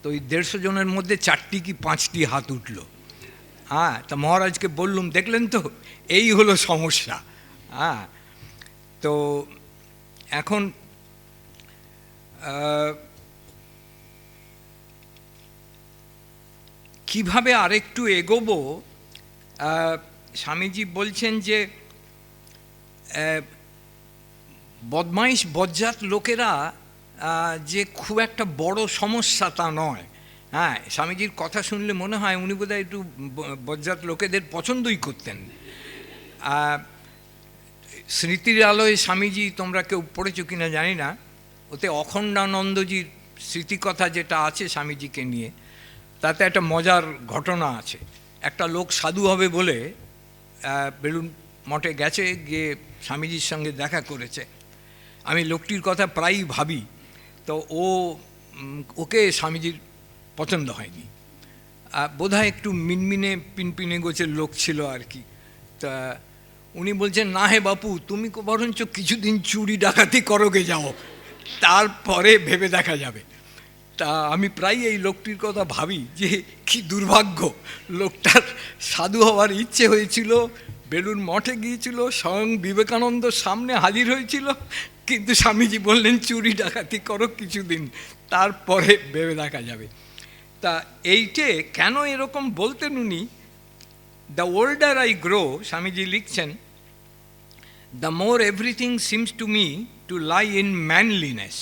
তো ওই 150 জনের মধ্যে 4টি কি 5টি হাত উঠল। হ্যাঁ, তা মহারাজকে বললুম দেখলেন তো এই হলো সমস্যা। হ্যাঁ, তো এখন কিভাবে আরেকটু এগোবো, স্বামীজি বলছেন যে বদমাইশ বজ্জাত লোকেরা যে খুব একটা বড় সমস্যা তা নয়। হ্যাঁ, স্বামীজির কথা শুনলে মনে হয় উনি বোধহয় একটু বজ্জাত লোকেদের পছন্দই করতেন। স্মৃতির আলোয় স্বামীজি, তোমরা কেউ পড়েছো কিনা জানি না, ওতে অখণ্ডানন্দজির স্মৃতিকথা যেটা আছে স্বামীজিকে নিয়ে, তাতে একটা মজার ঘটনা আছে। একটা লোক সাধু হবে বলে বেলুন মঠে গেছে, গিয়ে স্বামীজির সঙ্গে দেখা করেছে। আমি লোকটির কথা প্রায়ই ভাবি। তো ওকে স্বামীজির পছন্দ হয়নি, বোধহয় একটু মিনমিনে পিনপিনে গোছের লোক ছিল আর কি। তা উনি বলছেন, না হে বাপু, তুমি বরঞ্চ কিছুদিন চুরি ডাকাতি করোগে যাও, তারপরে ভেবে দেখা যাবে। তা আমি প্রায় এই লোকটির কথা ভাবি যে কি দুর্ভাগ্য, লোকটার সাধু হওয়ার ইচ্ছে হয়েছিল, বেলুড় মঠে গিয়েছিল, স্বয়ং বিবেকানন্দর সামনে হাজির হয়েছিল, কিন্তু স্বামীজি বললেন চুরি ডাকাতি করো কিছুদিন, তারপরে ভেবে দেখা যাবে। তা এইটে কেন এরকম বলতেন উনি? The older I grow, Swamiji লিখছেন, the more everything seems to me to lie in manliness.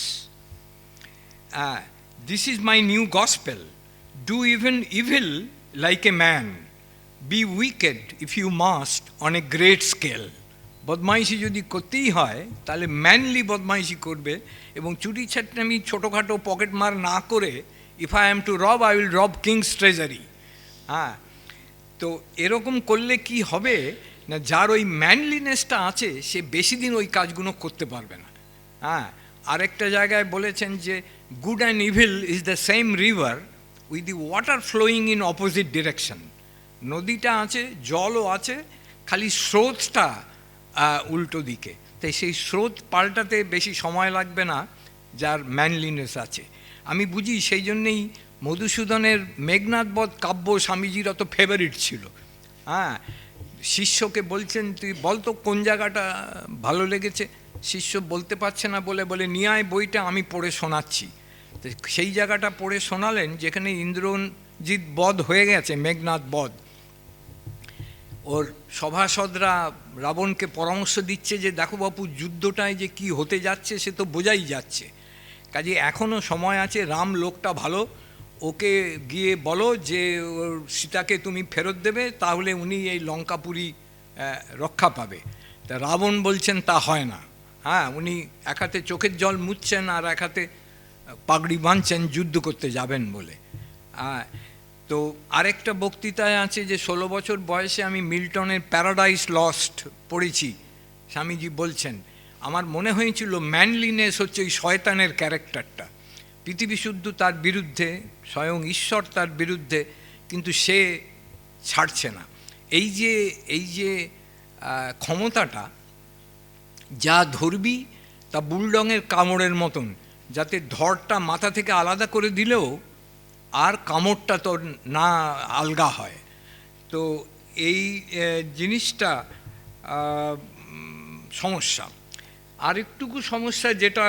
This is my new gospel. Do even evil like a man. Be wicked if you must on a great scale. বদমাইশি যদি করতেই হয় তাহলে ম্যানলি বদমাইশি করবে, এবং চুরি ছাটনামি ছোটোখাটো পকেট মার না করে, ইফ আই এম টু রব আই উইল রব কিংস ট্রেজারি। হ্যাঁ, তো এরকম করলে কি হবে না, যার ওই ম্যানলিনেসটা আছে সে বেশি দিন ওই কাজগুলো করতে পারবে না। হ্যাঁ, আরেকটা জায়গায় বলেছেন যে good and evil is the same river with the water flowing in opposite direction. নদীটা আছে, জলও আছে, খালি স্রোতটা উল্টো দিকে, তাই সেই স্রোত পাল্টাতে বেশি সময় লাগবে না যার ম্যানলিনেস আছে। আমি বুঝি সেই জন্যেই মধুসূদনের মেঘনাদ বধ কাব্য স্বামীজির অত ফেভারিট ছিল। হ্যাঁ, শিষ্যকে বলছেন তুই বলতো কোন জায়গাটা ভালো লেগেছে, শিষ্য বলতে পারছে না বলে নিয়ে আয় বইটা, আমি পড়ে শোনাচ্ছি। তো সেই জায়গাটা পড়ে শোনালেন যেখানে ইন্দ্রজিৎ বধ হয়ে গেছে, মেঘনাদ বধ। ওর সভাসদরা রাবণকে পরামর্শ দিচ্ছে যে দেখো বাপু, যুদ্ধটায় যে কি হতে যাচ্ছে সে তো বোঝাই যাচ্ছে, কাজে এখনও সময় আছে, রাম লোকটা ভালো, ওকে গিয়ে বলো যে ওর সীতাকে তুমি ফেরত দেবে, তাহলে উনি এই লঙ্কাপুরী রক্ষা পাবে। তা রাবণ বলছেন তা হয় না। হ্যাঁ, উনি এক হাতে চোখের জল মুছছেন আর এক হাতে পাগড়ি বাঁধছেন যুদ্ধ করতে যাবেন বলে। তো আরেকটা বক্তৃতায় আছে যে 16 বছর বয়সে আমি মিল্টনের প্যারাডাইস লস্ট পড়েছি। স্বামীজি বলছেন, আমার মনে হয়েছিল ম্যানলিনেস হচ্ছে ওই শয়তানের ক্যারেক্টারটা, পৃথিবী শুদ্ধ তার বিরুদ্ধে, স্বয়ং ঈশ্বর তার বিরুদ্ধে, কিন্তু সে ছাড়ছে না। এই যে ক্ষমতাটা, যা ধরবি তা বুলডংয়ের কামড়ের মতন, যাতে ধরটা মাথা থেকে আলাদা করে দিলেও আর কামড়টা তো না আলগা হয়। তো এই জিনিসটা সমস্যা। আরেকটুকু সমস্যা যেটা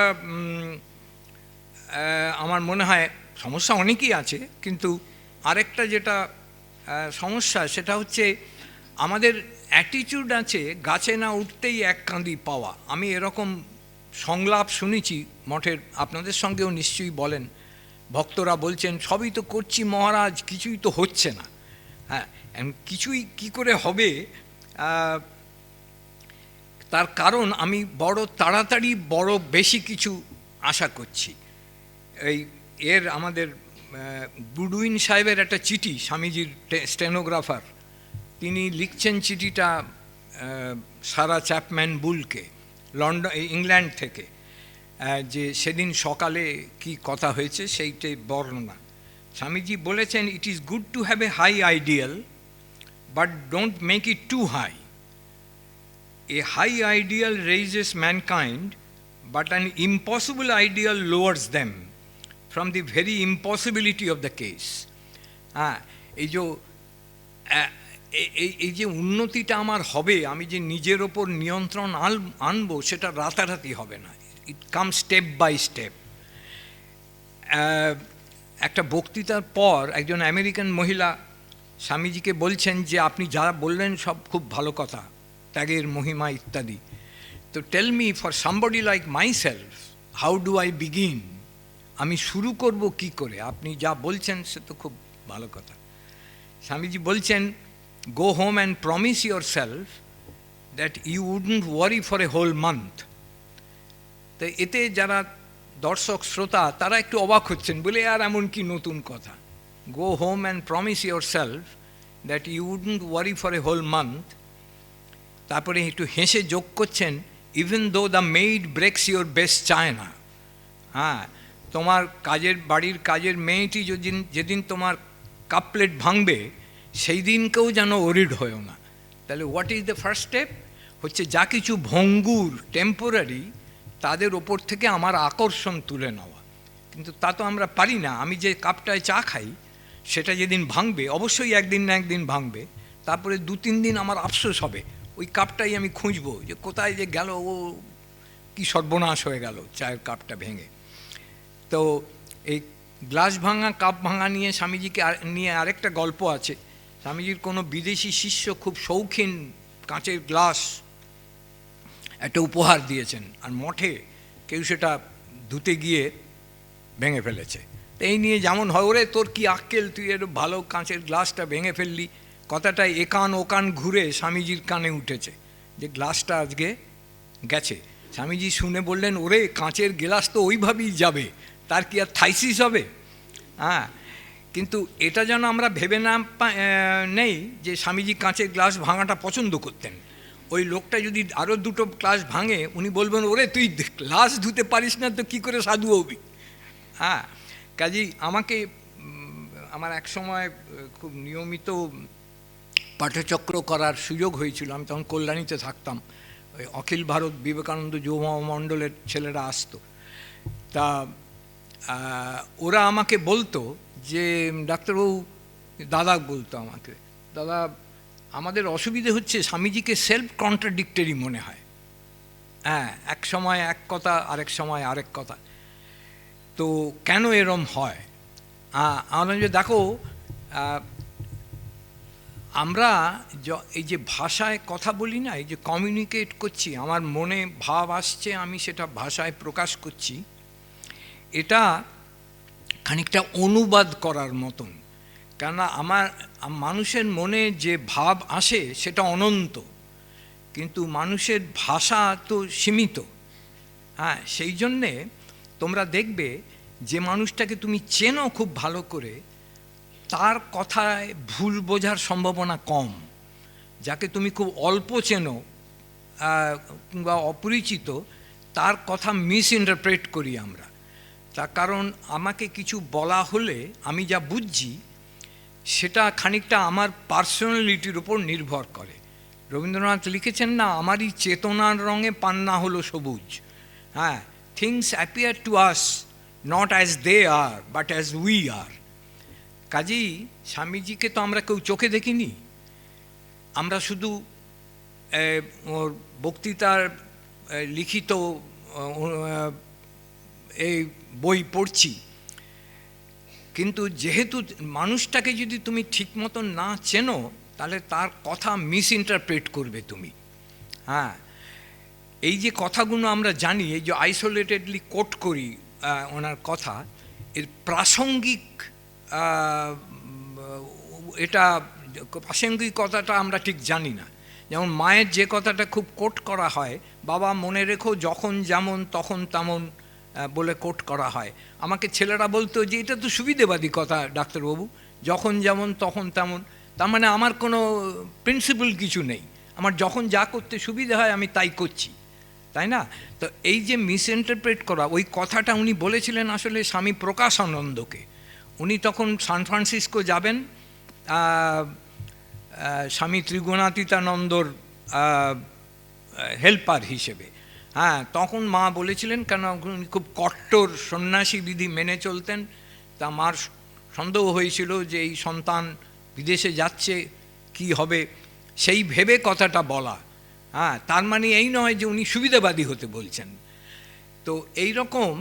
আমার মনে হয়, সমস্যা অনেকই আছে, কিন্তু আরেকটা যেটা সমস্যা সেটা হচ্ছে আমাদের অ্যাটিটিউড আছে গাছে না উঠতেই এক কাঁদি পাওয়া। আমি এরকম সংলাপ শুনেছি মঠের, আপনাদের সঙ্গেও নিশ্চয়ই বলেন, ভক্তরা বলছেন সবই তো করছি মহারাজ, কিছুই তো হচ্ছে না। হ্যাঁ, কিছুই কি করে হবে, তার কারণ আমি বড় তাড়াতাড়ি বড় বেশি কিছু আশা করছি। আমাদের গুডউইন সাহেবের একটা চিঠি, স্বামীজির স্টেনোগ্রাফার, তিনি লিখছেন চিঠিটা সারা চ্যাপম্যান বুলকে, ইংল্যান্ড থেকে, যে সেদিন সকালে কি কথা হয়েছে সেইটাই বর্ণনা। স্বামীজি বলেছেন, it is good to have a high ideal, but don't make it too high. A high ideal raises mankind, but an impossible ideal lowers them from the very impossibility of the case. হ্যাঁ, এই যে উন্নতিটা আমার হবে, আমি যে নিজের ওপর নিয়ন্ত্রণ আনবো, সেটা রাতারাতি হবে না, ইট কাম স্টেপ বাই স্টেপ। একটা বক্তৃতার পর একজন আমেরিকান মহিলা স্বামীজিকে বলছেন যে আপনি যা বললেন সব খুব ভালো কথা, ত্যাগের মহিমা ইত্যাদি, তো tell me for somebody like myself, how do I begin, আমি শুরু করব কি করে? আপনি যা বলছেন সে তো খুব ভালো কথা। স্বামীজি বলছেন, go home and promise yourself that you wouldn't worry for a whole month. তো এতে যারা দর্শক শ্রোতা তারা একটু অবাক হচ্ছেন, বলে আর এমন কি নতুন কথা, go home and promise yourself that you wouldn't worry for a whole month. তারপরে একটু হেসে যোগ করছেন, even though the maid breaks your best china. হ্যাঁ, তোমার বাড়ির কাজের মেয়েটি যেদিন তোমার কাপ প্লেট ভাঙবে সেই দিনকেও যেন ওরিড হয়েও না। তাহলে what is the first step? হচ্ছে যা কিছু ভঙ্গুর টেম্পোরারি তাদের ওপর থেকে আমার আকর্ষণ তুলে নেওয়া। কিন্তু তা তো আমরা পারি না। আমি যে কাপটায় চা খাই সেটা যেদিন ভাঙবে, অবশ্যই একদিন না একদিন ভাঙবে, তারপরে 2-3 দিন আমার আফসোস হবে, ওই কাপটাই আমি খুঁজবো যে কোথায় যে গেল, ও কি সর্বনাশ হয়ে গেল চায়ের কাপটা ভেঙে। তো এই গ্লাস ভাঙা, কাপ ভাঙা নিয়ে স্বামীজিকে নিয়ে আরেকটা গল্প আছে। স্বামীজির কোনো বিদেশি শিষ্য খুব শৌখিন কাঁচের গ্লাস একটা উপহার দিয়েছেন, আর মঠে কেউ সেটা ধুতে গিয়ে ভেঙে ফেলেছে। তো এই নিয়ে যেমন হয়, ওরে তোর কি আক্কেল, তুই এর ভালো কাঁচের গ্লাসটা ভেঙে ফেললি, কথাটা একান ওকান ঘুরে স্বামীজির কানে উঠেছে যে গ্লাসটা আজকে গেছে। স্বামীজি শুনে বললেন, ওরে কাঁচের গ্লাস তো ওইভাবেই যাবে, তার কি আর থাইসিস হবে? হ্যাঁ, কিন্তু এটা যেন আমরা ভেবে না নেই যে স্বামীজি কাঁচের গ্লাস ভাঙাটা পছন্দ করতেন। ওই লোকটা যদি আরও 2টো গ্লাস ভাঙে, উনি বলবেন, ওরে তুই গ্লাস ধুতে পারিস না তো কী করে সাধু হবি? হ্যাঁ, কাজেই আমার এক সময় খুব নিয়মিত পাঠচক্র করার সুযোগ হয়েছিল। আমি তখন কল্যাণীতে থাকতাম। ওই অখিল ভারত বিবেকানন্দ যুব মণ্ডলের ছেলেরা আসতো। তা ওরা আমাকে বলতো যে, ডাক্তারবাবু, দাদা বলতো আমাকে, দাদা আমাদের অসুবিধে হচ্ছে, স্বামীজিকে সেলফ কন্ট্রাডিক্টরি মনে হয়। হ্যাঁ, এক সময় এক কথা, আরেক সময় আরেক কথা। তো কেন এরম হয়? আমরা যে দেখো, আমরা এই যে ভাষায় কথা বলি না, এই যে কমিউনিকেট করছি, আমার মনে ভাব আসছে, আমি সেটা ভাষায় প্রকাশ করছি, এটা খানিকটা অনুবাদ করার মতন। কেননা মানুষের মনে যে ভাব আসে সেটা অনন্ত, কিন্তু মানুষের ভাষা তো সীমিত। হ্যাঁ, সেই জন্যে তোমরা দেখবে যে মানুষটাকে তুমি চেনো খুব ভালো করে, তার কথায় ভুল বোঝার সম্ভাবনা কম। যাকে তুমি খুব অল্প চেনো কিংবা অপরিচিত, তার কথা মিস ইন্টারপ্রেট করি আমরা। তার কারণ আমাকে কিছু বলা হলে আমি যা বুঝছি সেটা খানিকটা আমার পার্সোনালিটির উপর নির্ভর করে। রবীন্দ্রনাথ লিখেছেন না, আমারই চেতনার রঙে পান্না হলো সবুজ। হ্যাঁ, things appear to us not as they are but as we are. কাজেই স্বামীজিকে তো আমরা কেউ চোখে দেখিনি, আমরা শুধু ওর বক্তৃতার লিখিত এই বই পড়ছি। কিন্তু যেহেতু মানুষটাকে যদি তুমি ঠিক মতন না চেনো, তাহলে তার কথা মিস ইন্টারপ্রেট করবে তুমি। হ্যাঁ, এই যে কথাগুলো আমরা জানি, এই যে আইসোলেটেডলি কোট করি ওনার কথা, এর প্রাসঙ্গিক এটা প্রাসঙ্গিকতাটা আমরা ঠিক জানি না। যেমন মায়ের যে কথাটা খুব কোট করা হয়, বাবা মনে রেখো যখন যেমন তখন তেমন বলে কোট করা হয়। আমাকে ছেলেরা বলতো যে এটা তো সুবিধেবাদী কথা ডাক্তারবাবু, যখন যেমন তখন তেমন। তার মানে আমার কোনো প্রিন্সিপাল কিছু নেই, আমার যখন যা করতে সুবিধে হয় আমি তাই করছি, তাই না? তো এই যে মিস ইন্টারপ্রেট করা, ওই কথাটা উনি বলেছিলেন আসলে স্বামী প্রকাশানন্দকে। উনি তখন সান ফ্রান্সিসকো যাবেন স্বামী ত্রিগুণাতীতানন্দর হেল্পার হিসেবে। হ্যাঁ, তখন মা বলেছিলেন, কেন উনি খুব কট্টর সন্ন্যাসী বিধি মেনে চলতেন। তা মার সন্দেহ হয়েছিল যে এই সন্তান বিদেশে যাচ্ছে, কি হবে, সেই ভেবে কথাটা বলা। হ্যাঁ, তার মানে এই নয় যে উনি সুবিধাবাদী হতে বলছেন। তো এই রকম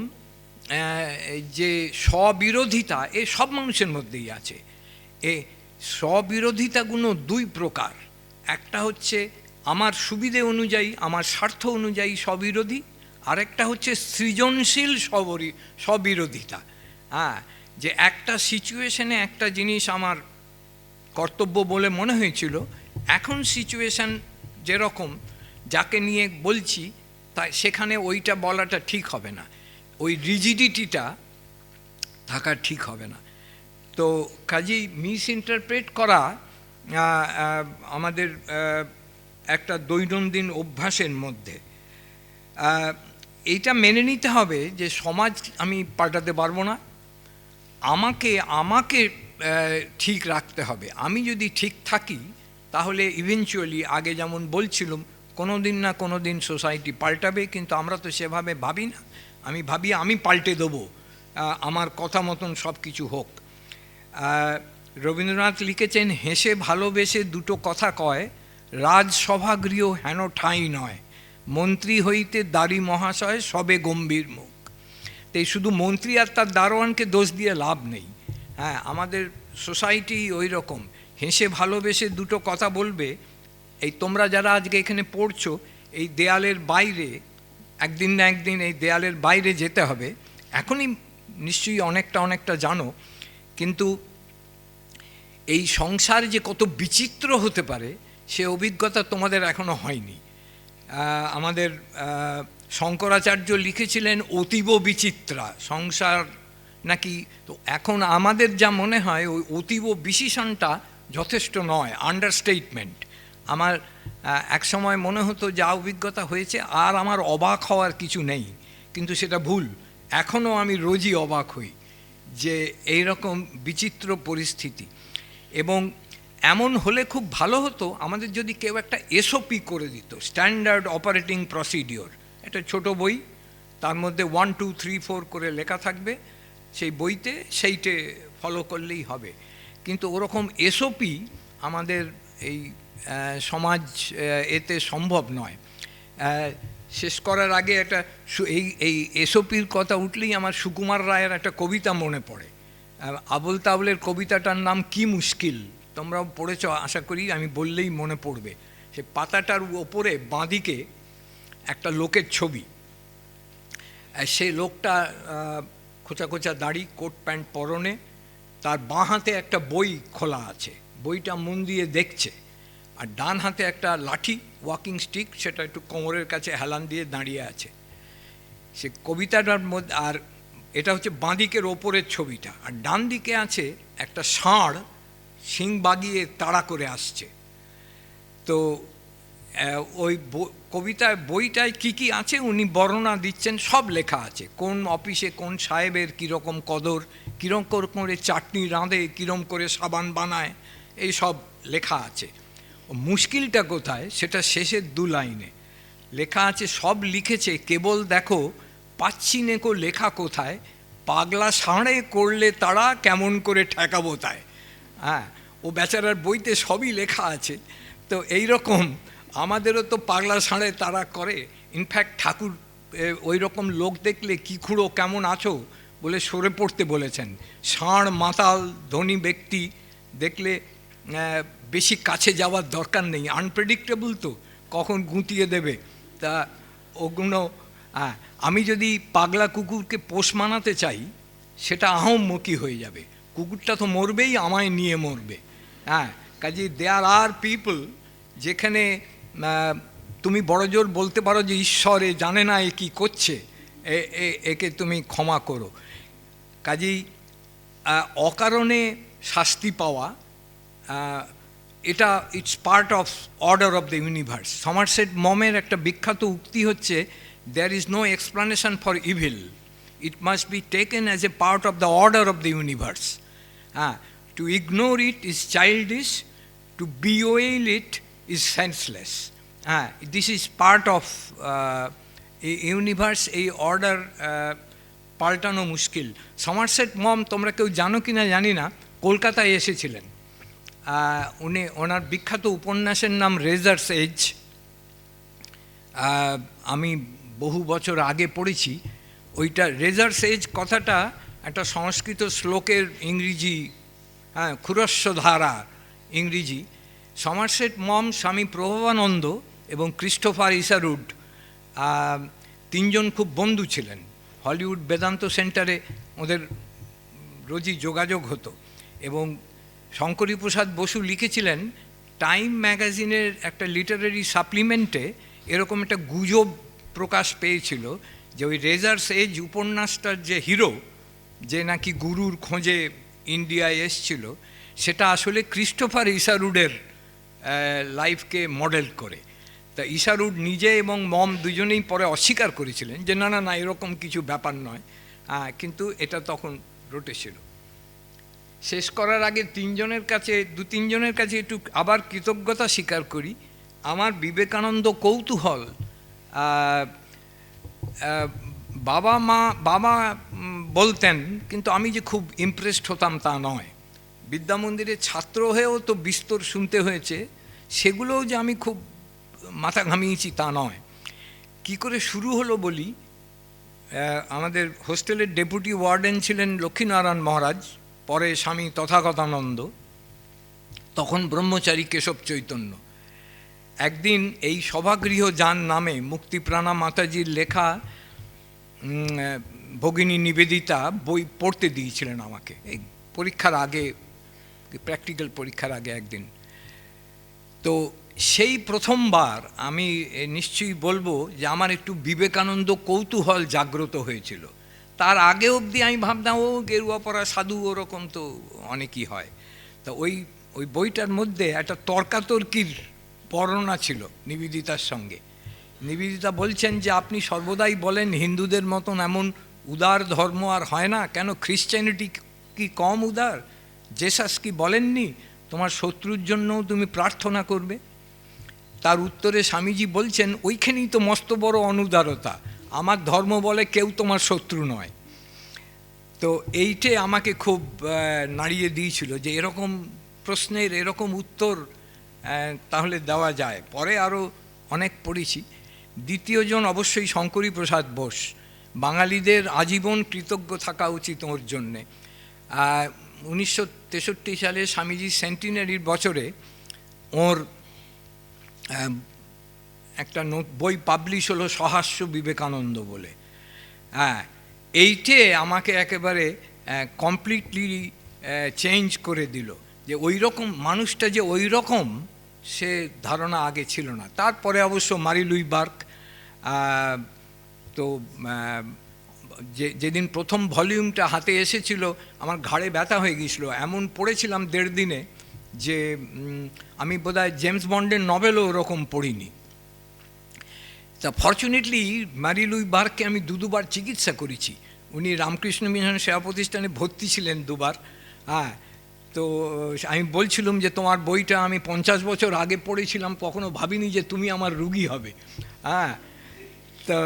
যে স্ববিরোধিতা, এ সব মানুষের মধ্যেই আছে। এ স্ববিরোধিতাগুলো 2 প্রকার। একটা হচ্ছে আমার সুবিধে অনুযায়ী, আমার স্বার্থ অনুযায়ী স্ববিরোধী, আরেকটা হচ্ছে সৃজনশীল স্ববিরোধিতা। হ্যাঁ, যে একটা সিচুয়েশনে একটা জিনিস আমার কর্তব্য বলে মনে হয়েছিল, এখন সিচুয়েশান যেরকম, যাকে নিয়ে বলছি, তাই সেখানে ওইটা বলাটা ঠিক হবে না, ওই রিজিডিটিটা থাকা ঠিক হবে না। তো কাজেই মিস ইন্টারপ্রেট করা আমাদের একটা দৈনন্দিন অভ্যাসের মধ্যে। এইটা মেনে নিতে হবে যে সমাজ আমি পাল্টাতে পারবো না, আমাকে আমাকে ঠিক রাখতে হবে। আমি যদি ঠিক থাকি তাহলে ইভেনচুয়ালি, আগে যেমন বলছিলাম, কোনো দিন না কোনো দিন সোসাইটি পাল্টাবে, কিন্তু আমরা তো সেভাবে ভাবি না। আমি ভাবি আমি পাল্টে দেবো, আমার কথা মতন সব কিছু হোক। রবীন্দ্রনাথ লিখেছেন, হেসে ভালোবেসে দুটো কথা কয়, রাজসভাগৃহ হেন ঠাঁই নয়, মন্ত্রী হইতে দাঁড়ি মহাশয় সবে গম্ভীর মুখ। তো এই শুধু মন্ত্রী আর তার দারোয়ানকে দোষ দিয়ে লাভ নেই। হ্যাঁ, আমাদের সোসাইটি ওই রকম, হেসে ভালোবেসে দুটো কথা বলবে। এই তোমরা যারা আজকে এখানে পড়ছো, এই দেয়ালের বাইরে একদিন না একদিন এই দেয়ালের বাইরে যেতে হবে। এখনই নিশ্চয়ই অনেকটা জানো, কিন্তু এই সংসার যে কত বিচিত্র হতে পারে সে অভিজ্ঞতা তোমাদের এখনো হয়নি। আমাদের শঙ্করাচার্য লিখেছিলেন অতীব বিচিত্রা সংসার নাকি। তো এখন আমাদের যা মনে হয় ওই অতীব বিশেষণটা যথেষ্ট নয়, আন্ডারস্টেটমেন্ট। আমার এক সময় মনে হতো যা অভিজ্ঞতা হয়েছে আর আমার অবাক হওয়ার কিছু নেই, কিন্তু সেটা ভুল। এখনও আমি রোজই অবাক হই যে এই রকম বিচিত্র পরিস্থিতি। এবং এমন হলে খুব ভালো হতো আমাদের যদি কেউ একটা এসওপি করে দিত, স্ট্যান্ডার্ড অপারেটিং প্রসিডিওর। একটা ছোট বই, তার মধ্যে 1 2 3 4 করে লেখা থাকবে, সেই বইতে সেইটে ফলো করলেই হবে। কিন্তু ওরকম এসওপি আমাদের এই সমাজ এতে সম্ভব নয়। শেষ করার আগে একটা এই এসওপির কথা উঠলেই আমার সুকুমার রায়ের একটা কবিতা মনে পড়ে। আবুল তাবলের কবিতাটার নাম কি মুশকিল, তোমরাও পড়েছ আশা করি, আমি বললেই মনে পড়বে। সে পাতাটার ওপরে বাঁদিকে একটা লোকের ছবি। সেই লোকটা খোঁচা খোঁচা দাড়ি, কোট প্যান্ট পরনে, তার বাঁ হাতে একটা বই খোলা আছে, বইটা মন দিয়ে দেখছে, আর ডান হাতে একটা লাঠি, ওয়াকিং স্টিক, সেটা একটু কোমরের কাছে হেলান দিয়ে দাঁড়িয়ে আছে। সে কবিতাটার মধ্যে, আর এটা হচ্ছে বাঁদিকের ওপরের ছবিটা, আর ডান দিকে আছে একটা ষাঁড় শিং বাগিয়ে তাড়া করে আসছে। তো ওই কবিতায় বইটায় কি কি আছে উনি বর্ণনা দিচ্ছেন, সব লেখা আছে, কোন অফিসে কোন সাহেবের কীরকম কদর, কীরকম করে চাটনি রাঁধে, কীরকম করে সাবান বানায়, এই সব লেখা আছে। মুশকিলটা কোথায় সেটা শেষের 2 লাইনে লেখা আছে, সব লিখেছে কেবল দেখো পাচ্ছি নেকো লেখা কোথায়, পাগলা ষাঁড়ে করলে তারা কেমন করে ঠেকাবো তাই। হ্যাঁ, ও বেচারার বইতে সবই লেখা আছে। তো এই রকম আমাদেরও তো পাগলা ষাঁড়ে তারা করে। ইনফ্যাক্ট ঠাকুর ওই রকম লোক দেখলে কি খুঁড়ো কেমন আছো বলে সরে পড়তে বলেছেন। ষাঁড় মাতাল ধনী ব্যক্তি দেখলে বেশি কাছে যাওয়ার দরকার নেই, আনপ্রেডিক্টেবল তো, কখন গুঁতিয়ে দেবে। তা ওগুলো, আমি যদি পাগলা কুকুরকে পোষ মানাতে চাই সেটা আহম্মকি হয়ে যাবে, কুকুরটা তো মরবেই, আমায় নিয়ে মরবে। হ্যাঁ, কাজে দেয়ার আর পিপল যেখানে তুমি বড় জোর বলতে পারো যে ঈশ্বরে জানে না এ কী করছে, একে তুমি ক্ষমা করো। কাজেই অকারণে শাস্তি পাওয়া, এটা it's part of order of the universe. Somerset মমের একটা বিখ্যাত উক্তি হচ্ছে, there is no explanation for evil, it must be taken as a part of the order of the universe. To ignore it is childish, to bewail it is senseless. This is part of a universe, এই অর্ডার পাল্টানো মুশকিল। সমারসেট মম তোমরা কেউ জানো কি না জানি না, কলকাতায় এসেছিলেন। ওনার বিখ্যাত উপন্যাসের নাম রেজার্স এজ। আমি বহু বছর আগে পড়েছি ওইটা। রেজার্স এজ কথাটা একটা সংস্কৃত শ্লোকের ইংরেজি, ক্ষুরস্বধারা ইংরেজি। সমারসেট মম, স্বামী প্রভাবানন্দ এবং ক্রিস্টোফার ইসারুড 3 জন খুব বন্ধু ছিলেন। হলিউড বেদান্ত সেন্টারে ওদের রোজই যোগাযোগ হতো। এবং শঙ্করী প্রসাদ বসু লিখেছিলেন, টাইম ম্যাগাজিনের একটা লিটারারি সাপ্লিমেন্টে এরকম একটা গুজব প্রকাশ পেয়েছিল যে ওই রেজার্স এজ উপন্যাসটার যে হিরো, যে নাকি গুরুর খোঁজে ইন্ডিয়ায় এসছিল, সেটা আসলে ক্রিস্টোফার ইসারুডের লাইফকে মডেল করে। তা ইশারুড নিজে এবং মম দুজনেই পরে অস্বীকার করেছিলেন যে না না না এরকম কিছু ব্যাপার নয়, কিন্তু এটা তখন রটেছিল। শেষ করার আগে দু তিনজনের কাছে একটু আবার কৃতজ্ঞতা স্বীকার করি। আমার বিবেকানন্দ কৌতূহল, বাবা বলতেন, কিন্তু আমি যে খুব ইমপ্রেসড হতাম তা নয়। বিদ্যা মন্দিরের ছাত্র হয়েও তো বিস্তর শুনতে হয়েছে, সেগুলোও যে আমি খুব মাথা ঘামিয়েছি তা নয়। কি করে শুরু হলো বলি। আমাদের হোস্টেলের ডেপুটি ওয়ার্ডেন ছিলেন লক্ষ্মীনারায়ণ মহারাজ, পরে স্বামী তথাগতানন্দ, তখন ব্রহ্মচারী কেশব চৈতন্য। একদিন এই সভাগৃহ যান নামে মুক্তিপ্রাণা মাতাজির লেখা ভগিনী নিবেদিতা বই পড়তে দিয়েছিলেন আমাকে, এই পরীক্ষার আগে, প্র্যাকটিক্যাল পরীক্ষার আগে একদিন। তো সেই প্রথমবার আমি নিশ্চয়ই বলবো যে আমার একটু বিবেকানন্দ কৌতূহল জাগ্রত হয়েছিল। তার আগে অবধি আমি ভাবতাম ও গেরুয়া পরা সাধু, ওরকম তো অনেকই হয়। তা ওই বইটার মধ্যে একটা তর্কাতর্কির বর্ণনা ছিল নিবেদিতার সঙ্গে। নিবেদিতা বলছেন যে আপনি সর্বদাই বলেন হিন্দুদের মতন এমন উদার ধর্ম আর হয় না, কেন খ্রিশ্চানিটি কি কম উদার? জেসাস কি বলেননি তোমার শত্রুর জন্যও তুমি প্রার্থনা করবে? তার উত্তরে স্বামীজি বলছেন ওইখানেই তো মস্ত বড় অনুদারতা, আমার ধর্ম বলে কেউ তোমার শত্রু নয়। তো এইটে আমাকে খুব নাড়িয়ে দিয়েছিল যে এরকম প্রশ্নের এরকম উত্তর তাহলে দেওয়া যায়। পরে আরও অনেক পড়েছি। দ্বিতীয়জন অবশ্যই শঙ্করী প্রসাদ বোস, বাঙালিদের আজীবন কৃতজ্ঞ থাকা উচিত ওর জন্যে। 1963 সালে স্বামীজির সেন্টিনারির বছরে ওর একটা বই পাবলিশ হলো সহাস্য বিবেকানন্দ বলে। এইটে আমাকে একেবারে কমপ্লিটলি চেঞ্জ করে দিল, যে ওই রকম মানুষটা যে ওই রকম সে ধারণা আগে ছিল না। তারপরে অবশ্য মারি লুই বার্ক, তো যেদিন প্রথম ভলিউমটা হাতে এসেছিল আমার ঘাড়ে ব্যথা হয়ে গিয়েছিল, এমন পড়েছিলাম 1.5 দিনে যে আমি বোধহয় জেমস বন্ডের নভেলও ওরকম পড়িনি। তা ফর্চুনেটলি মারি লুই বার্ককে আমি দুবার চিকিৎসা করেছি। উনি রামকৃষ্ণ মিশন সেবা প্রতিষ্ঠানে ভর্তি ছিলেন 2বার। তো আমি বলছিলাম যে তোমার বইটা আমি 50 বছর আগে পড়েছিলাম, কখনো ভাবিনি যে তুমি আমার রুগী হবে। তো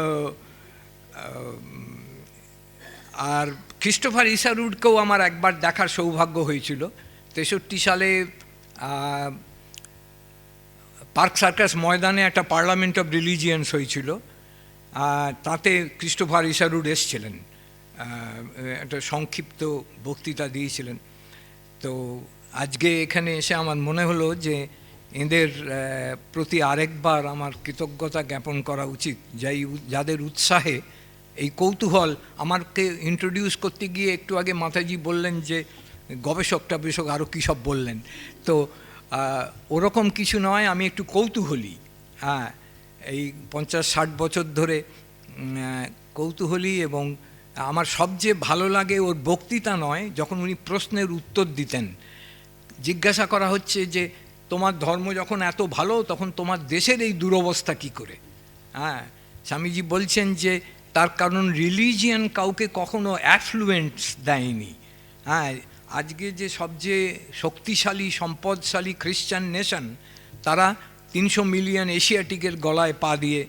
আর ক্রিস্টোফার ইশারুডকেও আমার একবার দেখার সৌভাগ্য হয়েছিল। 63 সালে পার্ক সার্কাস ময়দানে একটা পার্লামেন্ট অফ রিলিজিয়ান্স হয়েছিল, তাতে ক্রিস্টোফার ইশারুড এসছিলেন, একটা সংক্ষিপ্ত বক্তৃতা দিয়েছিলেন। তো আজকে এখানে এসে আমার মনে হলো যে এদের প্রতি আরেকবার আমার কৃতজ্ঞতা জ্ঞাপন করা উচিত, যাদের উৎসাহে এই কৌতূহল। আমাকে ইন্ট্রোডিউস করতে গিয়ে একটু আগে মাতাজি বললেন যে গবেষক আরও কী সব বললেন, তো ওরকম কিছু নয়, আমি একটু কৌতূহলী। এই 50-60 বছর ধরে কৌতূহলী, এবং আমার সবচেয়ে ভালো লাগে ওর বক্তৃতা নয়, যখন উনি প্রশ্নের উত্তর দিতেন। জিজ্ঞাসা করা হচ্ছে যে তোমার ধর্ম যখন এত ভালো, তখন তোমার দেশের এই দুরবস্থা কী করে? স্বামীজি বলছেন যে তার কারণ রিলিজিয়ান কাউকে কখনো অ্যাফ্লুয়েন্স দেয়নি। আজকে যে সবচেয়ে শক্তিশালী সম্পদশালী খ্রিশ্চান নেশন, তারা 300 মিলিয়ন এশিয়াটিকের গলায় পা দিয়ে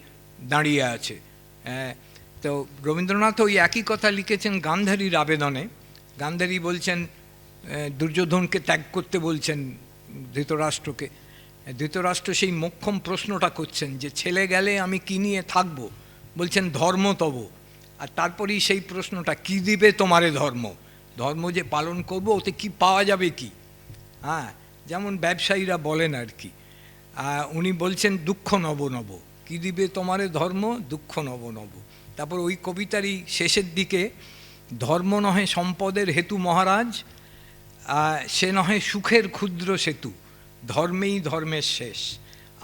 দাঁড়িয়ে আছে। তো রবীন্দ্রনাথ ওই একই কথা লিখেছেন গান্ধারীর আবেদনে। গান্ধারী বলছেন দুর্যোধনকে ত্যাগ করতে বলছেন ধৃতরাষ্ট্রকে। ধৃতরাষ্ট্র সেই মোক্ষম প্রশ্নটা করছেন যে ছেলে গেলে আমি কি নিয়ে থাকবো? বলছেন ধর্ম তব। আর তারপরেই সেই প্রশ্নটা, কি দিবে তোমারে ধর্ম? ধর্ম যে পালন করবো, ওতে কি পাওয়া যাবে কি? যেমন ব্যবসায়ীরা বলেন আর কি। উনি বলছেন দুঃখ নব নব, কি দিবে তোমারে ধর্ম, দুঃখ নব নব। তারপর ওই কবিতারই শেষের দিকে, ধর্ম নহে সম্পদের হেতু মহারাজ, সে নহে সুখের ক্ষুদ্র সেতু, ধর্মেই ধর্মের শেষ।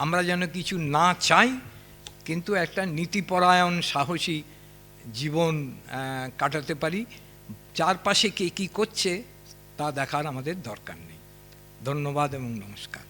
আমরা যেন কিছু না চাই, কিন্তু একটা নীতিপরায়ণ সাহসী জীবন কাটাতে পারি। চারপাশে কে কী করছে তা দেখার আমাদের দরকার নেই। ধন্যবাদ এবং নমস্কার।